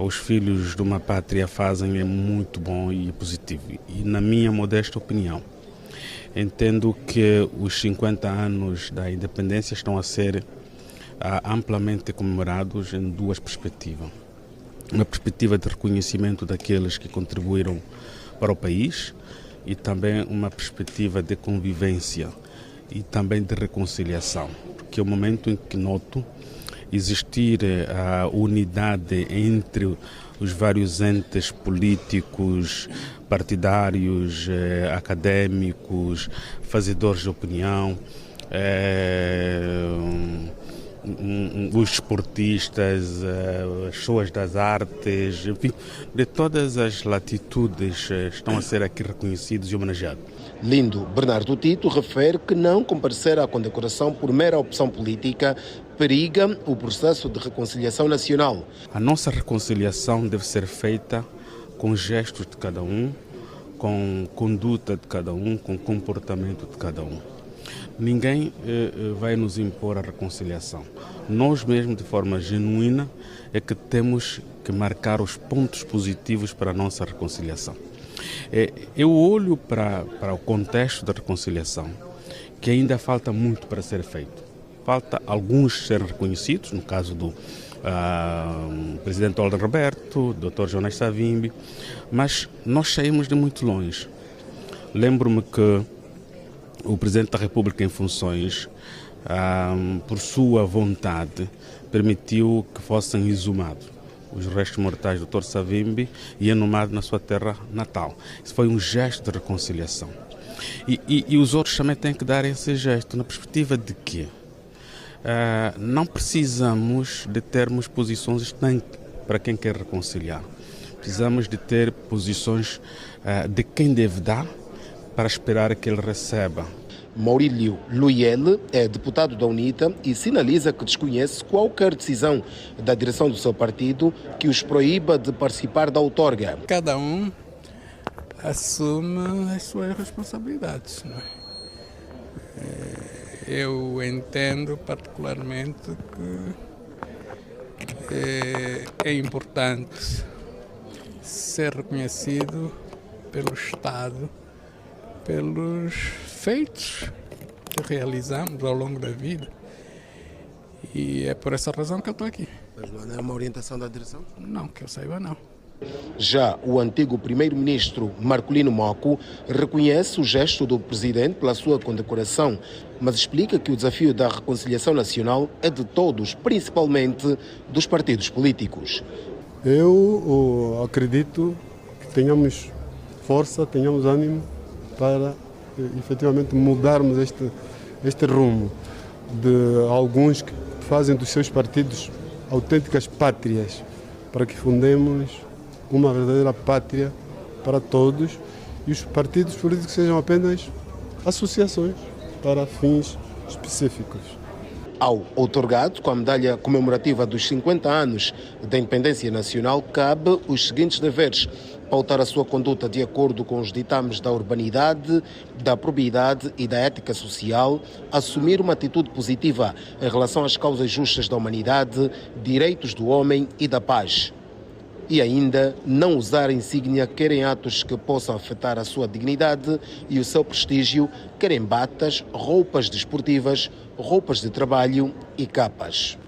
os filhos de uma pátria fazem é muito bom e positivo. E na minha modesta opinião, entendo que os 50 anos da independência estão a ser amplamente comemorados em duas perspectivas. Uma perspectiva de reconhecimento daqueles que contribuíram para o país e também uma perspectiva de convivência e também de reconciliação, porque é o momento em que noto existir a unidade entre os vários entes políticos, partidários, académicos, fazedores de opinião, os esportistas, as pessoas das artes, enfim, de todas as latitudes estão a ser aqui reconhecidos e homenageados. Lindo Bernardo Tito refere que não comparecer à condecoração por mera opção política periga o processo de reconciliação nacional. A nossa reconciliação deve ser feita com gestos de cada um, com conduta de cada um, com comportamento de cada um. Ninguém vai nos impor a reconciliação. Nós mesmos, de forma genuína, é que temos que marcar os pontos positivos para a nossa reconciliação. Eu olho para o contexto da reconciliação, que ainda falta muito para ser feito. Falta alguns serem reconhecidos, no caso do presidente Older Roberto, Dr. Jonas Savimbi, mas nós saímos de muito longe. Lembro-me que o Presidente da República em funções, por sua vontade, permitiu que fossem exumados os restos mortais do Dr. Savimbi e inumado na sua terra natal. Isso foi um gesto de reconciliação. E os outros também têm que dar esse gesto, na perspectiva de que não precisamos de termos posições estanques para quem quer reconciliar. Precisamos de ter posições de quem deve dar para esperar que ele receba. Maurílio Luyel é deputado da UNITA e sinaliza que desconhece qualquer decisão da direção do seu partido que os proíba de participar da outorga. Cada um assume as suas responsabilidades. Não é? Eu entendo particularmente que é importante ser reconhecido pelo Estado, pelos feitos que realizamos ao longo da vida. E é por essa razão que eu estou aqui. Mas não é uma orientação da direção? Não, que eu saiba não. Já o antigo primeiro-ministro Marcolino Moco reconhece o gesto do presidente pela sua condecoração, mas explica que o desafio da reconciliação nacional é de todos, principalmente dos partidos políticos. Eu acredito que tenhamos força, tenhamos ânimo para efetivamente mudarmos este rumo de alguns que fazem dos seus partidos autênticas pátrias, para que fundemos uma verdadeira pátria para todos e os partidos políticos sejam apenas associações para fins específicos. Ao outorgado com a medalha comemorativa dos 50 anos da independência nacional, cabe os seguintes deveres: pautar a sua conduta de acordo com os ditames da urbanidade, da probidade e da ética social, assumir uma atitude positiva em relação às causas justas da humanidade, direitos do homem e da paz. E ainda não usar insígnia quer em atos que possam afetar a sua dignidade e o seu prestígio, quer em batas, roupas desportivas, roupas de trabalho e capas.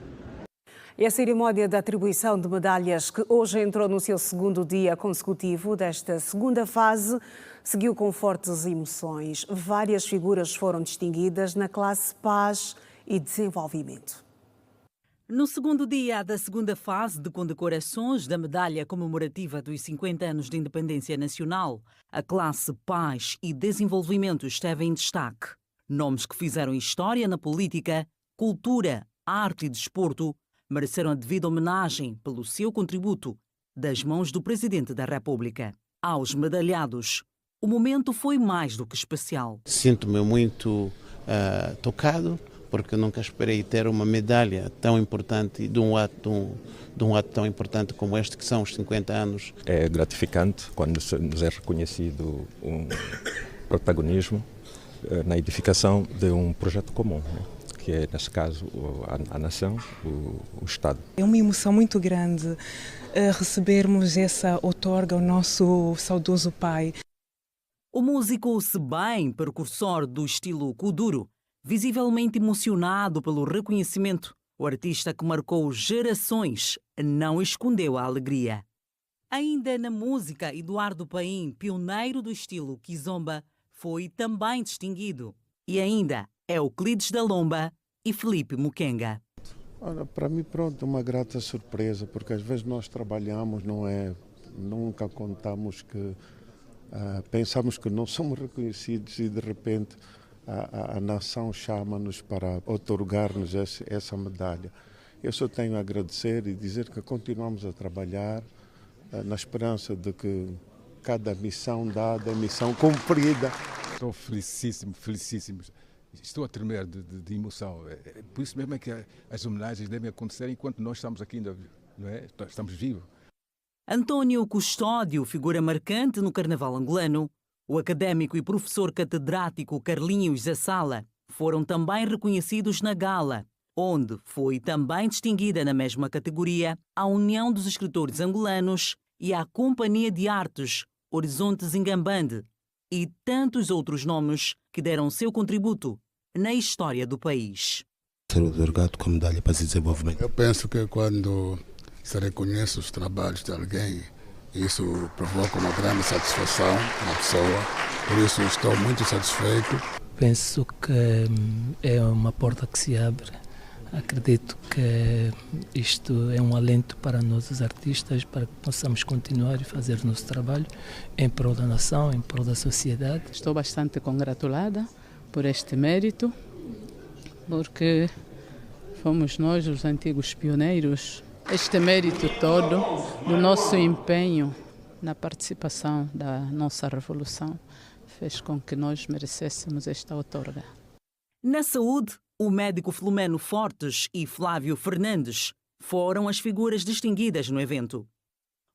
E a cerimónia da atribuição de medalhas, que hoje entrou no seu segundo dia consecutivo desta segunda fase, seguiu com fortes emoções. Várias figuras foram distinguidas na classe Paz e Desenvolvimento. No segundo dia da segunda fase de condecorações da medalha comemorativa dos 50 anos de independência nacional, a classe Paz e Desenvolvimento esteve em destaque. Nomes que fizeram história na política, cultura, arte e desporto mereceram a devida homenagem pelo seu contributo das mãos do Presidente da República. Aos medalhados, o momento foi mais do que especial. Sinto-me muito tocado, porque nunca esperei ter uma medalha tão importante de um ato tão importante como este, que são os 50 anos. É gratificante quando nos é reconhecido um protagonismo na edificação de um projeto comum, né? Que é, neste caso, a nação, o Estado. É uma emoção muito grande recebermos essa outorga ao nosso saudoso pai. O músico Sebem, precursor do estilo Kuduro, visivelmente emocionado pelo reconhecimento, o artista que marcou gerações não escondeu a alegria. Ainda na música, Eduardo Paim, pioneiro do estilo Kizomba, foi também distinguido. E ainda Euclides da Lomba e Felipe Mukenga. Olha, para mim, pronto, uma grata surpresa, porque às vezes nós trabalhamos, nunca contamos que pensamos que não somos reconhecidos e de repente a nação chama-nos para outorgar-nos essa medalha. Eu só tenho a agradecer e dizer que continuamos a trabalhar na esperança de que cada missão dada é missão cumprida. Estou felicíssimo. Estou a tremer de emoção. Por isso mesmo é que as homenagens devem acontecer enquanto nós estamos aqui ainda, não é? Estamos vivos. António Custódio, figura marcante no Carnaval angolano, o académico e professor catedrático Carlinhos Zassala foram também reconhecidos na gala, onde foi também distinguida na mesma categoria a União dos Escritores Angolanos e a Companhia de Artes Horizontes Ingambande e tantos outros nomes que deram seu contributo na história do país. Ser outorgado com a medalha para desenvolvimento. Eu penso que quando se reconhece os trabalhos de alguém, isso provoca uma grande satisfação na pessoa, por isso estou muito satisfeito. Penso que é uma porta que se abre Acredito que isto é um alento para nós, os artistas, para que possamos continuar e fazer o nosso trabalho em prol da nação, em prol da sociedade. Estou bastante congratulada por este mérito, porque fomos nós, os antigos pioneiros. Este mérito todo do nosso empenho na participação da nossa revolução fez com que nós merecêssemos esta outorga. Na saúde, o médico Filomeno Fortes e Flávio Fernandes foram as figuras distinguidas no evento.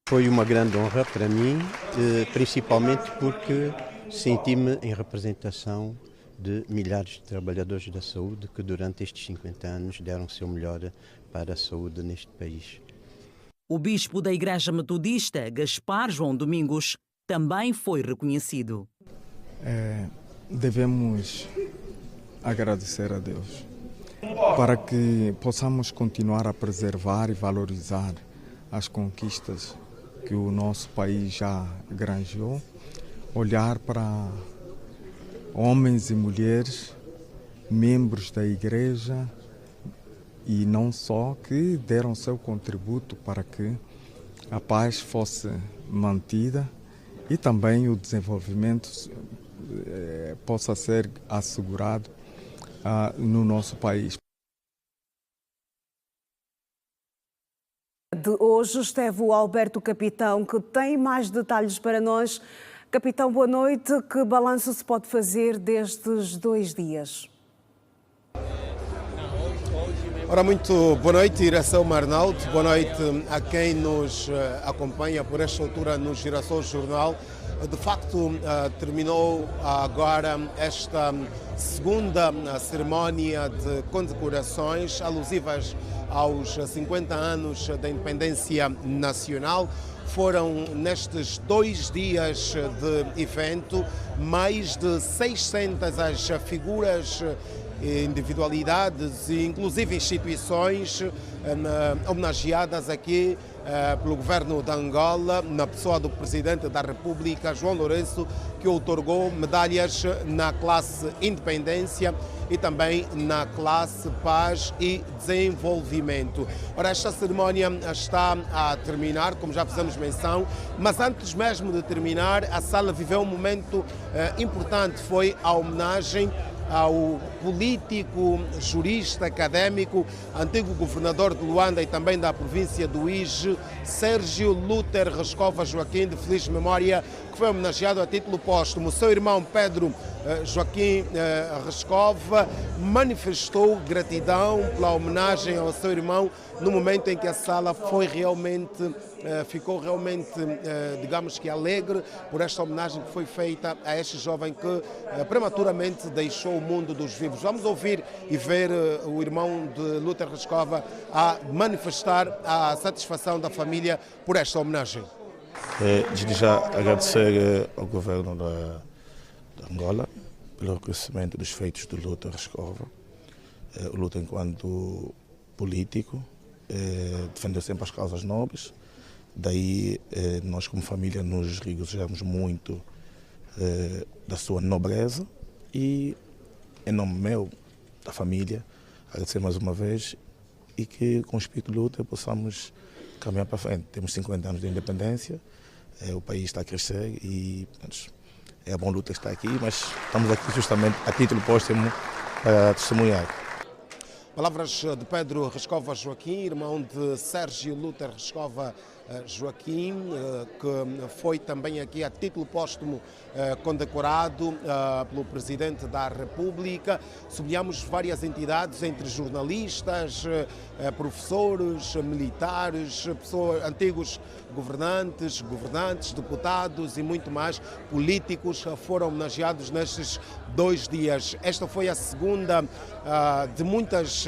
Foi uma grande honra para mim, principalmente porque senti-me em representação de milhares de trabalhadores da saúde que durante estes 50 anos deram o seu melhor para a saúde neste país. O bispo da Igreja Metodista, Gaspar João Domingos, também foi reconhecido. Devemos agradecer a Deus para que possamos continuar a preservar e valorizar as conquistas que o nosso país já granjeou, olhar para homens e mulheres, membros da Igreja e não só, que deram seu contributo para que a paz fosse mantida e também o desenvolvimento possa ser assegurado no nosso país. De hoje esteve o Alberto Capitão, que tem mais detalhes para nós. Capitão, boa noite. Que balanço se pode fazer destes 2 dias? Ora, muito boa noite, Iração Arnaldo. Boa noite a quem nos acompanha por esta altura no Girassol Jornal. De facto, terminou agora esta segunda cerimónia de condecorações alusivas aos 50 anos da independência nacional. Foram nestes 2 dias de evento mais de 600 as figuras, individualidades e inclusive instituições homenageadas aqui pelo governo de Angola, na pessoa do Presidente da República, João Lourenço, que outorgou medalhas na classe Independência e também na classe Paz e Desenvolvimento. Ora, esta cerimónia está a terminar, como já fizemos menção, mas antes mesmo de terminar, a sala viveu um momento importante, foi a homenagem ao político, jurista, académico, antigo governador de Luanda e também da província do Ije, Sérgio Lúter Rescova Joaquim, de feliz memória, que foi homenageado a título póstumo. Seu irmão Pedro Joaquim Rescova manifestou gratidão pela homenagem ao seu irmão no momento em que a sala foi realmente, ficou realmente, digamos que alegre por esta homenagem que foi feita a este jovem que prematuramente deixou o mundo dos vivos. Vamos ouvir e ver o irmão de Lúter Rescova a manifestar a satisfação da família por esta homenagem. Desde já agradecer ao governo de Angola pelo reconhecimento dos feitos do Lúter Rescova. O Lúter, enquanto político, defendeu sempre as causas nobres. Daí nós, como família, nos regozijamos muito da sua nobreza e, em nome meu, da família, agradecer mais uma vez e que com o espírito de luta possamos caminhar para frente. Temos 50 anos de independência, o país está a crescer e é bom luta estar aqui, mas estamos aqui justamente a título póstumo para testemunhar. Palavras de Pedro Rescova Joaquim, irmão de Sérgio Lúter Rescova Joaquim, que foi também aqui a título póstumo condecorado pelo Presidente da República. Sublinhamos várias entidades, entre jornalistas, professores, militares, antigos governantes, deputados e muito mais, políticos foram homenageados nestes 2 dias. Esta foi a segunda de muitas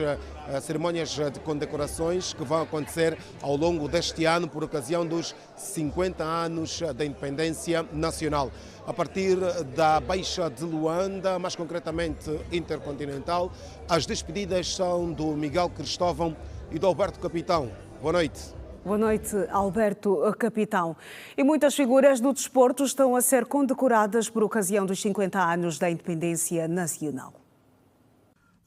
cerimônias de condecorações que vão acontecer ao longo deste ano por ocasião dos 50 anos da independência nacional. A partir da Baixa de Luanda, mais concretamente intercontinental, as despedidas são do Miguel Cristóvão e do Alberto Capitão. Boa noite. Boa noite, Alberto Capitão. E muitas figuras do desporto estão a ser condecoradas por ocasião dos 50 anos da independência nacional.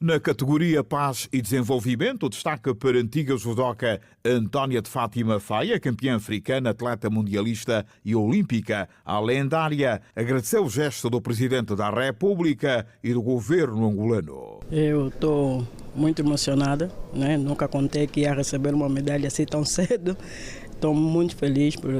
Na categoria Paz e Desenvolvimento, o destaque para a antiga judoca Antónia de Fátima Faia, campeã africana, atleta mundialista e olímpica. A lendária agradeceu o gesto do Presidente da República e do governo angolano. Eu estou muito emocionada, né? Nunca contei que ia receber uma medalha assim tão cedo. Estou muito feliz por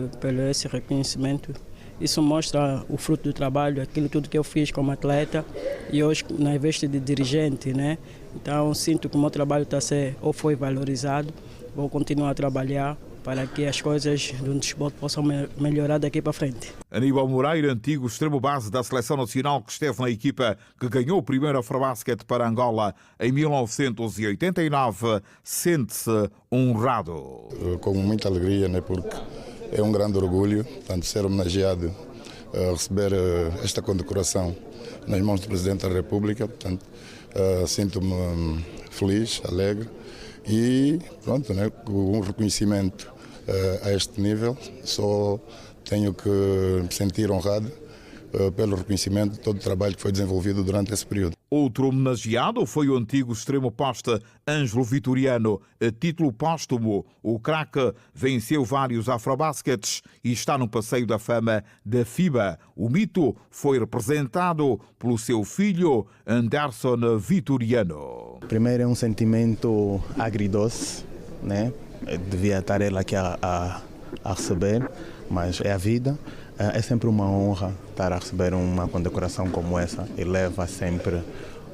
esse reconhecimento. Isso mostra o fruto do trabalho, aquilo tudo que eu fiz como atleta e hoje na veste de dirigente, né? Então sinto que o meu trabalho está a ser ou foi valorizado. Vou continuar a trabalhar para que as coisas do desporto possam melhorar daqui para frente. Aníbal Moreira, antigo extremo-base da Seleção Nacional que esteve na equipa que ganhou o primeiro Afrobasket para Angola em 1989, sente-se honrado. Com muita alegria, né? Porque é um grande orgulho, portanto, ser homenageado, receber esta condecoração nas mãos do Presidente da República. Portanto, sinto-me feliz, alegre e pronto, né, com um reconhecimento a este nível, só tenho que me sentir honrado pelo reconhecimento de todo o trabalho que foi desenvolvido durante esse período. Outro homenageado foi o antigo extremo-poste Ângelo Vitoriano. A título póstumo, o craque venceu vários afrobaskets e está no passeio da fama da FIBA. O mito foi representado pelo seu filho Anderson Vitoriano. Primeiro é um sentimento agridoce, né? Devia estar ele aqui a receber, mas é a vida. É sempre uma honra estar a receber uma condecoração como essa. Eleva sempre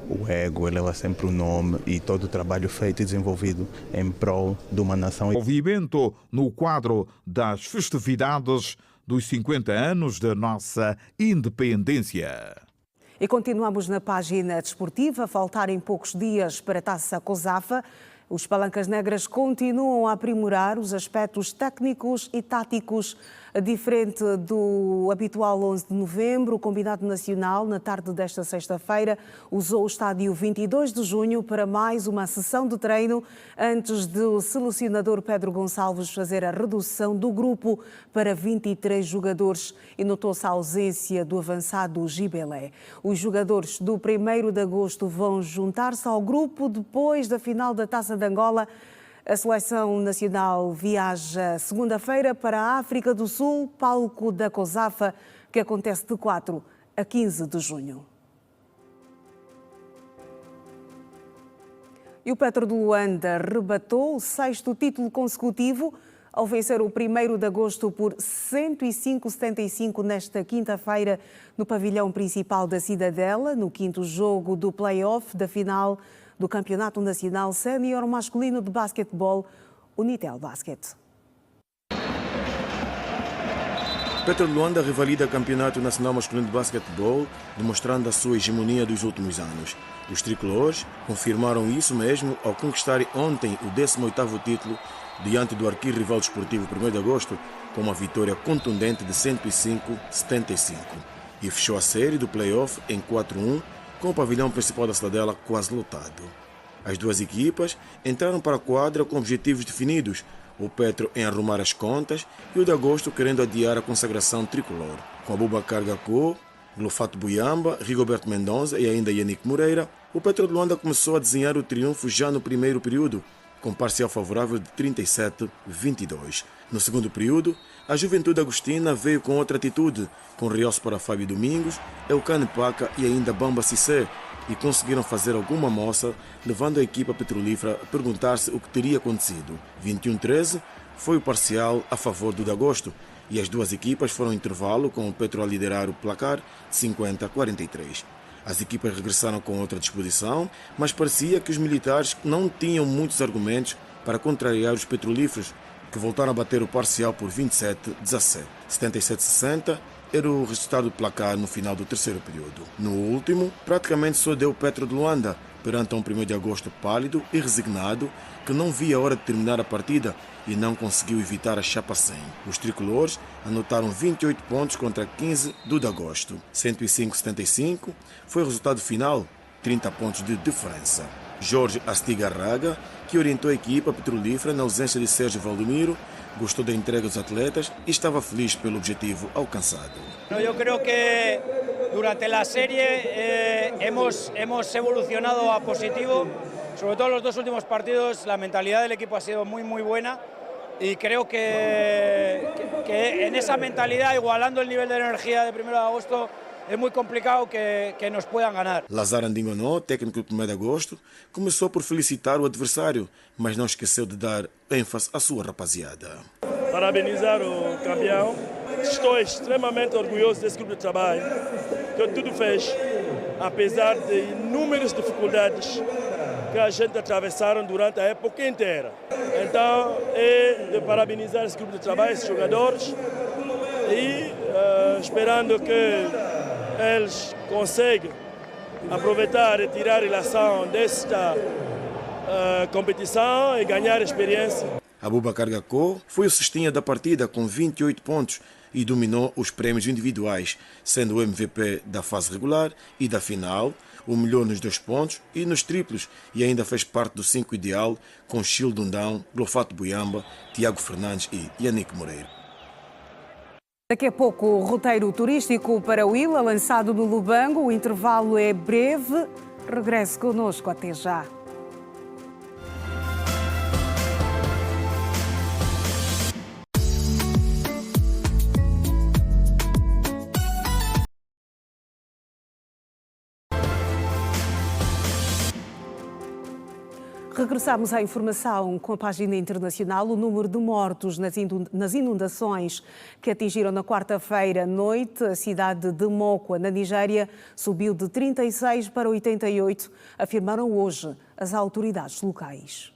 o ego, eleva sempre o nome e todo o trabalho feito e desenvolvido em prol de uma nação. Movimento no quadro das festividades dos 50 anos da nossa independência. E continuamos na página desportiva. Faltarem poucos dias para a Taça COSAFA. Os Palancas Negras continuam a aprimorar os aspectos técnicos e táticos. Diferente do habitual 11 de novembro, o Combinado Nacional, na tarde desta sexta-feira, usou o estádio 22 de junho para mais uma sessão de treino antes do selecionador Pedro Gonçalves fazer a redução do grupo para 23 jogadores e notou-se a ausência do avançado Gibelé. Os jogadores do 1º de agosto vão juntar-se ao grupo depois da final da Taça de Angola. A Seleção Nacional viaja segunda-feira para a África do Sul, palco da COSAFA, que acontece de 4 a 15 de junho. E o Petro de Luanda arrebatou o 6º título consecutivo ao vencer o 1º de agosto por 105-75 nesta quinta-feira no pavilhão principal da Cidadela, no 5º jogo do play-off da final do Campeonato Nacional Sénior Masculino de Basquetebol, Unitel Basket. Petro de Luanda revalida o Campeonato Nacional Masculino de Basquetebol, demonstrando a sua hegemonia dos últimos anos. Os tricolores confirmaram isso mesmo ao conquistarem ontem o 18º título diante do arquirrival desportivo 1º de agosto com uma vitória contundente de 105-75 e fechou a série do play-off em 4-1 com o pavilhão principal da Cidadela quase lotado. As duas equipas entraram para a quadra com objetivos definidos, o Petro em arrumar as contas e o de agosto querendo adiar a consagração tricolor. Com Abubakar Gakô, Glofato Buyamba, Rigoberto Mendonça e ainda Yannick Moreira, o Petro de Luanda começou a desenhar o triunfo já no primeiro período, com parcial favorável de 37-22. No segundo período, a Juventude Agostina veio com outra atitude, com realce para Fábio Domingos, Elcane Paca e ainda Bamba Cissé, e conseguiram fazer alguma moça, levando a equipa petrolífera a perguntar-se o que teria acontecido. 21-13 foi o parcial a favor do de agosto, e as duas equipas foram ao intervalo, com o Petro a liderar o placar de 50-43. As equipas regressaram com outra disposição, mas parecia que os militares não tinham muitos argumentos para contrariar os petrolíferos, que voltaram a bater o parcial por 27-17. 77-60 era o resultado do placar no final do terceiro período. No último, praticamente só deu Petro de Luanda, perante um 1º de agosto pálido e resignado, que não via a hora de terminar a partida e não conseguiu evitar a chapa 100. Os tricolores anotaram 28 pontos contra 15 do de agosto. 105-75 foi o resultado final, 30 pontos de diferença. Jorge Astigarraga, que orientou a equipa petrolífera na ausência de Sérgio Valdomiro, gostou da entrega dos atletas e estava feliz pelo objetivo alcançado. Eu creio que Durante la serie hemos evolucionado a positivo, sobre todo en los dos últimos partidos la mentalidad del equipo ha sido muy buena y creo que en esa mentalidad, igualando el nivel de energía de 1 de agosto, é muito complicado que nos puedan ganhar. Lazar Andingonó, técnico do 1 de agosto, começou por felicitar o adversário, mas não esqueceu de dar ênfase à sua rapaziada. Parabenizar o campeão. Estou extremamente orgulhoso desse grupo de trabalho, que tudo fez, apesar de inúmeras dificuldades que a gente atravessaram durante a época inteira. Então, é de parabenizar esse grupo de trabalho, esses jogadores, e esperando que eles conseguem aproveitar e tirar a lição desta competição e ganhar experiência. Abubakar Gakko foi o cestinha da partida com 28 pontos e dominou os prémios individuais, sendo o MVP da fase regular e da final, o melhor nos 2 pontos e nos triplos, e ainda fez parte do 5 ideal com Chil Dundão, Glofato Buyamba, Tiago Fernandes e Yannick Moreira. Daqui a pouco o roteiro turístico para o Ilha, lançado no Lubango. O intervalo é breve. Regresse connosco, até já. Regressamos à informação com a página internacional. O número de mortos nas inundações que atingiram na quarta-feira à noite a cidade de Mokwa, na Nigéria, subiu de 36 para 88, afirmaram hoje as autoridades locais.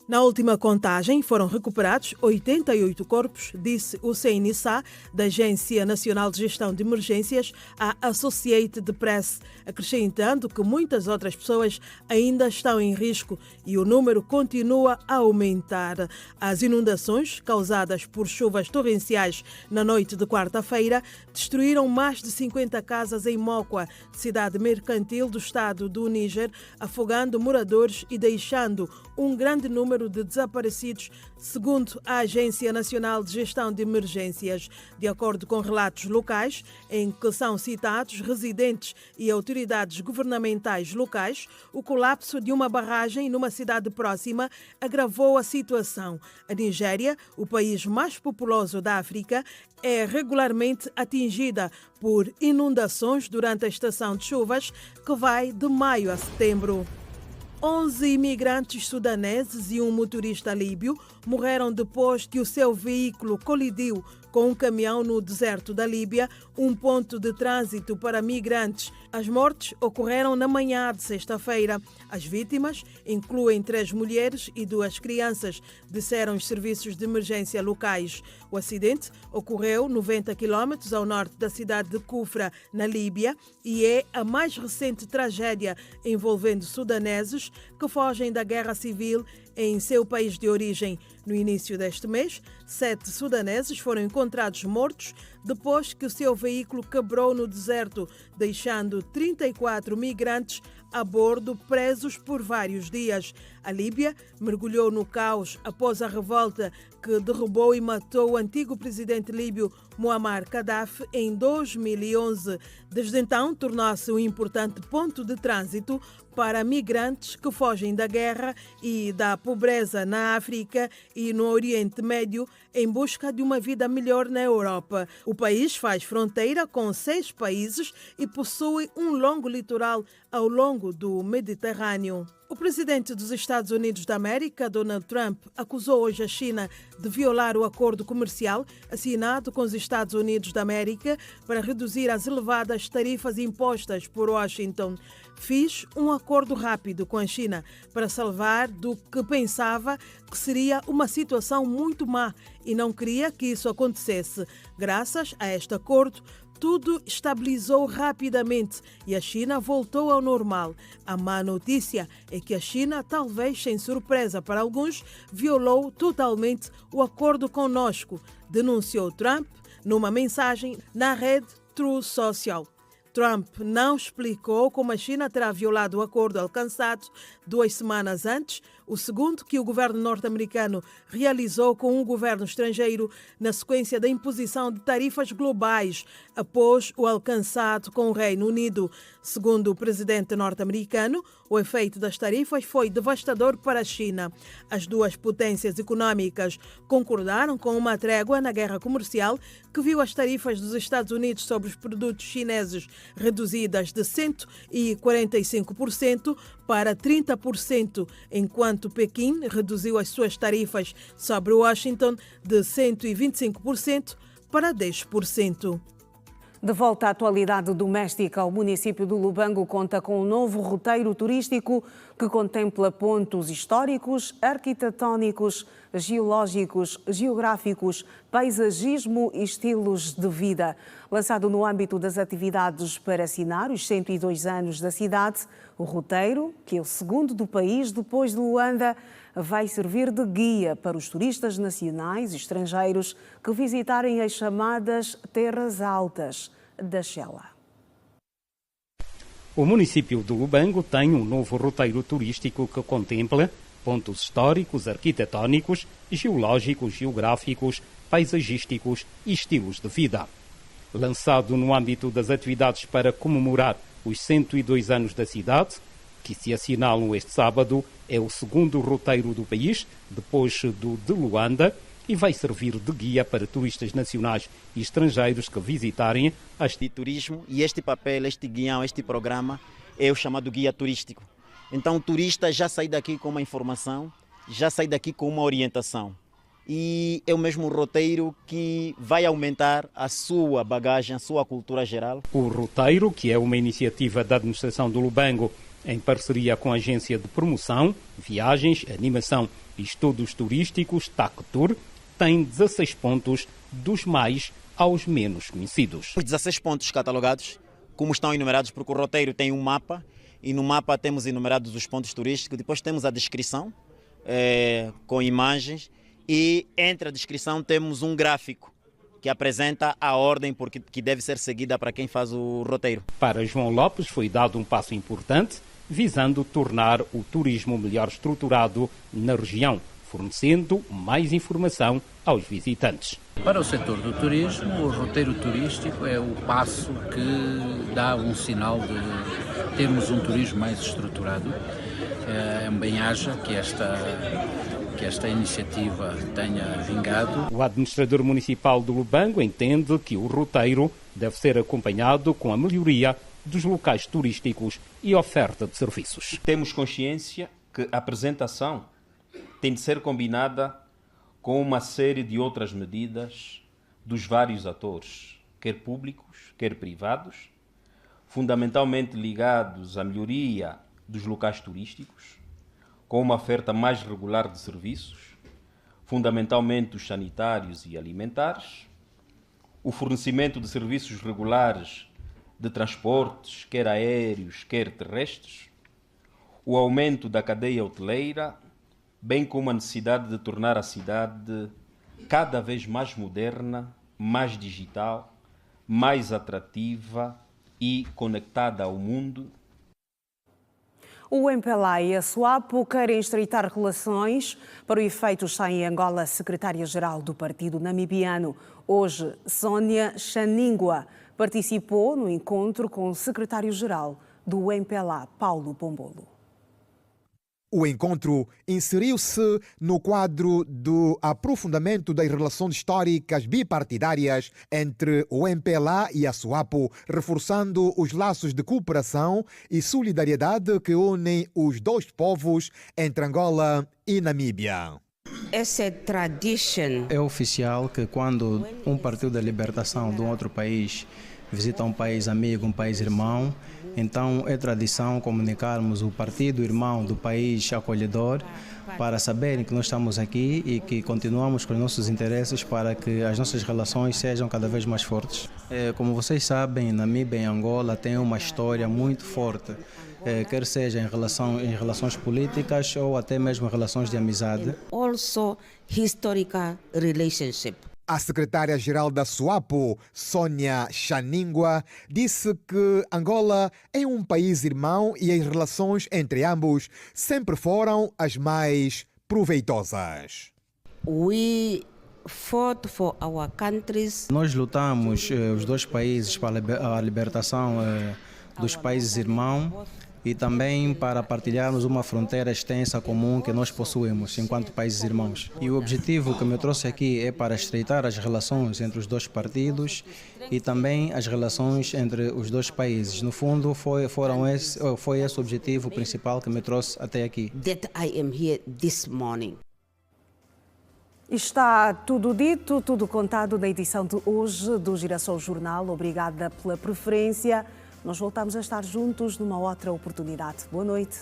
Na última contagem, foram recuperados 88 corpos, disse Hussein Issa, da Agência Nacional de Gestão de Emergências, à Associated Press, acrescentando que muitas outras pessoas ainda estão em risco e o número continua a aumentar. As inundações, causadas por chuvas torrenciais na noite de quarta-feira, destruíram mais de 50 casas em Mokwa, cidade mercantil do estado do Níger, afogando moradores e deixando um grande número de desaparecidos, segundo a Agência Nacional de Gestão de Emergências. De acordo com relatos locais, em que são citados residentes e autoridades governamentais locais, o colapso de uma barragem numa cidade próxima agravou a situação. A Nigéria, o país mais populoso da África, é regularmente atingida por inundações durante a estação de chuvas, que vai de maio a setembro. 11 imigrantes sudaneses e um motorista líbio morreram depois que o seu veículo colidiu com um caminhão no deserto da Líbia, um ponto de trânsito para migrantes. As mortes ocorreram na manhã de sexta-feira. As vítimas incluem 3 mulheres e 2 crianças, disseram os serviços de emergência locais. O acidente ocorreu 90 quilômetros ao norte da cidade de Kufra, na Líbia, e é a mais recente tragédia envolvendo sudaneses que fogem da guerra civil em seu país de origem. No início deste mês, 7 sudaneses foram encontrados mortos depois que o seu veículo quebrou no deserto, deixando 34 migrantes a bordo, presos por vários dias. A Líbia mergulhou no caos após a revolta que derrubou e matou o antigo presidente líbio Muammar Gaddafi em 2011. Desde então, tornou-se um importante ponto de trânsito para migrantes que fogem da guerra e da pobreza na África e no Oriente Médio em busca de uma vida melhor na Europa. O país faz fronteira com 6 países e possui um longo litoral ao longo do Mediterrâneo. O presidente dos Estados Unidos da América, Donald Trump, acusou hoje a China de violar o acordo comercial assinado com os Estados Unidos da América para reduzir as elevadas tarifas impostas por Washington. Fiz um acordo rápido com a China para salvar do que pensava que seria uma situação muito má e não queria que isso acontecesse. Graças a este acordo, tudo estabilizou rapidamente e a China voltou ao normal. A má notícia é que a China, talvez sem surpresa para alguns, violou totalmente o acordo conosco, denunciou Trump numa mensagem na rede Truth Social. Trump não explicou como a China terá violado o acordo alcançado 2 semanas antes, o segundo que o governo norte-americano realizou com um governo estrangeiro na sequência da imposição de tarifas globais após o alcançado com o Reino Unido. Segundo o presidente norte-americano, o efeito das tarifas foi devastador para a China. As duas potências econômicas concordaram com uma trégua na guerra comercial que viu as tarifas dos Estados Unidos sobre os produtos chineses reduzidas de 145% para 30%, enquanto Pequim reduziu as suas tarifas sobre Washington de 125% para 10%. De volta à atualidade doméstica, o município do Lubango conta com um novo roteiro turístico que contempla pontos históricos, arquitetónicos, geológicos, geográficos, paisagismo e estilos de vida. Lançado no âmbito das atividades para assinar os 102 anos da cidade, o roteiro, que é o segundo do país depois de Luanda, vai servir de guia para os turistas nacionais e estrangeiros que visitarem as chamadas Terras Altas da Xela. O município de Lubango tem um novo roteiro turístico que contempla pontos históricos, arquitetónicos, geológicos, geográficos, paisagísticos e estilos de vida. Lançado no âmbito das atividades para comemorar os 102 anos da cidade, que se assinalam este sábado, é o segundo roteiro do país, depois do de Luanda, e vai servir de guia para turistas nacionais e estrangeiros que visitarem as de turismo. E este papel, este guião, este programa é o chamado guia turístico. Então o turista já sai daqui com uma informação, já sai daqui com uma orientação. E é o mesmo roteiro que vai aumentar a sua bagagem, a sua cultura geral. O roteiro, que é uma iniciativa da administração do Lubango, em parceria com a agência de promoção, viagens, animação e estudos turísticos, TACTUR, tem 16 pontos, dos mais aos menos conhecidos. Os 16 pontos catalogados, como estão enumerados, porque o roteiro tem um mapa, e no mapa temos enumerados os pontos turísticos, depois temos a descrição com imagens, e entre a descrição temos um gráfico que apresenta a ordem que deve ser seguida para quem faz o roteiro. Para João Lopes foi dado um passo importante, visando tornar o turismo melhor estruturado na região, fornecendo mais informação aos visitantes. Para o setor do turismo, o roteiro turístico é o passo que dá um sinal de termos um turismo mais estruturado. Bem-haja que esta iniciativa tenha vingado. O administrador municipal do Lubango entende que o roteiro deve ser acompanhado com a melhoria dos locais turísticos e oferta de serviços. Temos consciência que a apresentação tem de ser combinada com uma série de outras medidas dos vários atores, quer públicos, quer privados, fundamentalmente ligados à melhoria dos locais turísticos, com uma oferta mais regular de serviços, fundamentalmente os sanitários e alimentares, o fornecimento de serviços regulares de transportes, quer aéreos, quer terrestres, o aumento da cadeia hoteleira, bem como a necessidade de tornar a cidade cada vez mais moderna, mais digital, mais atrativa e conectada ao mundo. O MPLA e a SWAPO querem estreitar relações. Para o efeito está em Angola a secretária-geral do partido namibiano. Hoje, Sónia Xaningua participou no encontro com o secretário-geral do MPLA, Paulo Bombolo. O encontro inseriu-se no quadro do aprofundamento das relações históricas bipartidárias entre o MPLA e a SWAPO, reforçando os laços de cooperação e solidariedade que unem os dois povos entre Angola e Namíbia. Essa tradição é oficial que quando um partido de libertação de um outro país visita um país amigo, um país irmão, então é tradição comunicarmos o partido irmão do país acolhedor para saberem que nós estamos aqui e que continuamos com os nossos interesses para que as nossas relações sejam cada vez mais fortes. Como vocês sabem, Namíbia e Angola têm uma história muito forte, quer seja em relações políticas ou até mesmo em relações de amizade. Also historical relationship. A secretária-geral da SWAPO, Sônia Chaningua, disse que Angola é um país irmão e as relações entre ambos sempre foram as mais proveitosas. Nós lutamos, os dois países, para a libertação dos países irmãos e também para partilharmos uma fronteira extensa comum que nós possuímos enquanto países irmãos. E o objetivo que me trouxe aqui é para estreitar as relações entre os dois partidos e também as relações entre os dois países. No fundo, foi esse o objetivo principal que me trouxe até aqui. Está tudo dito, tudo contado na edição de hoje do Girassol Jornal. Obrigada pela preferência. Nós voltamos a estar juntos numa outra oportunidade. Boa noite.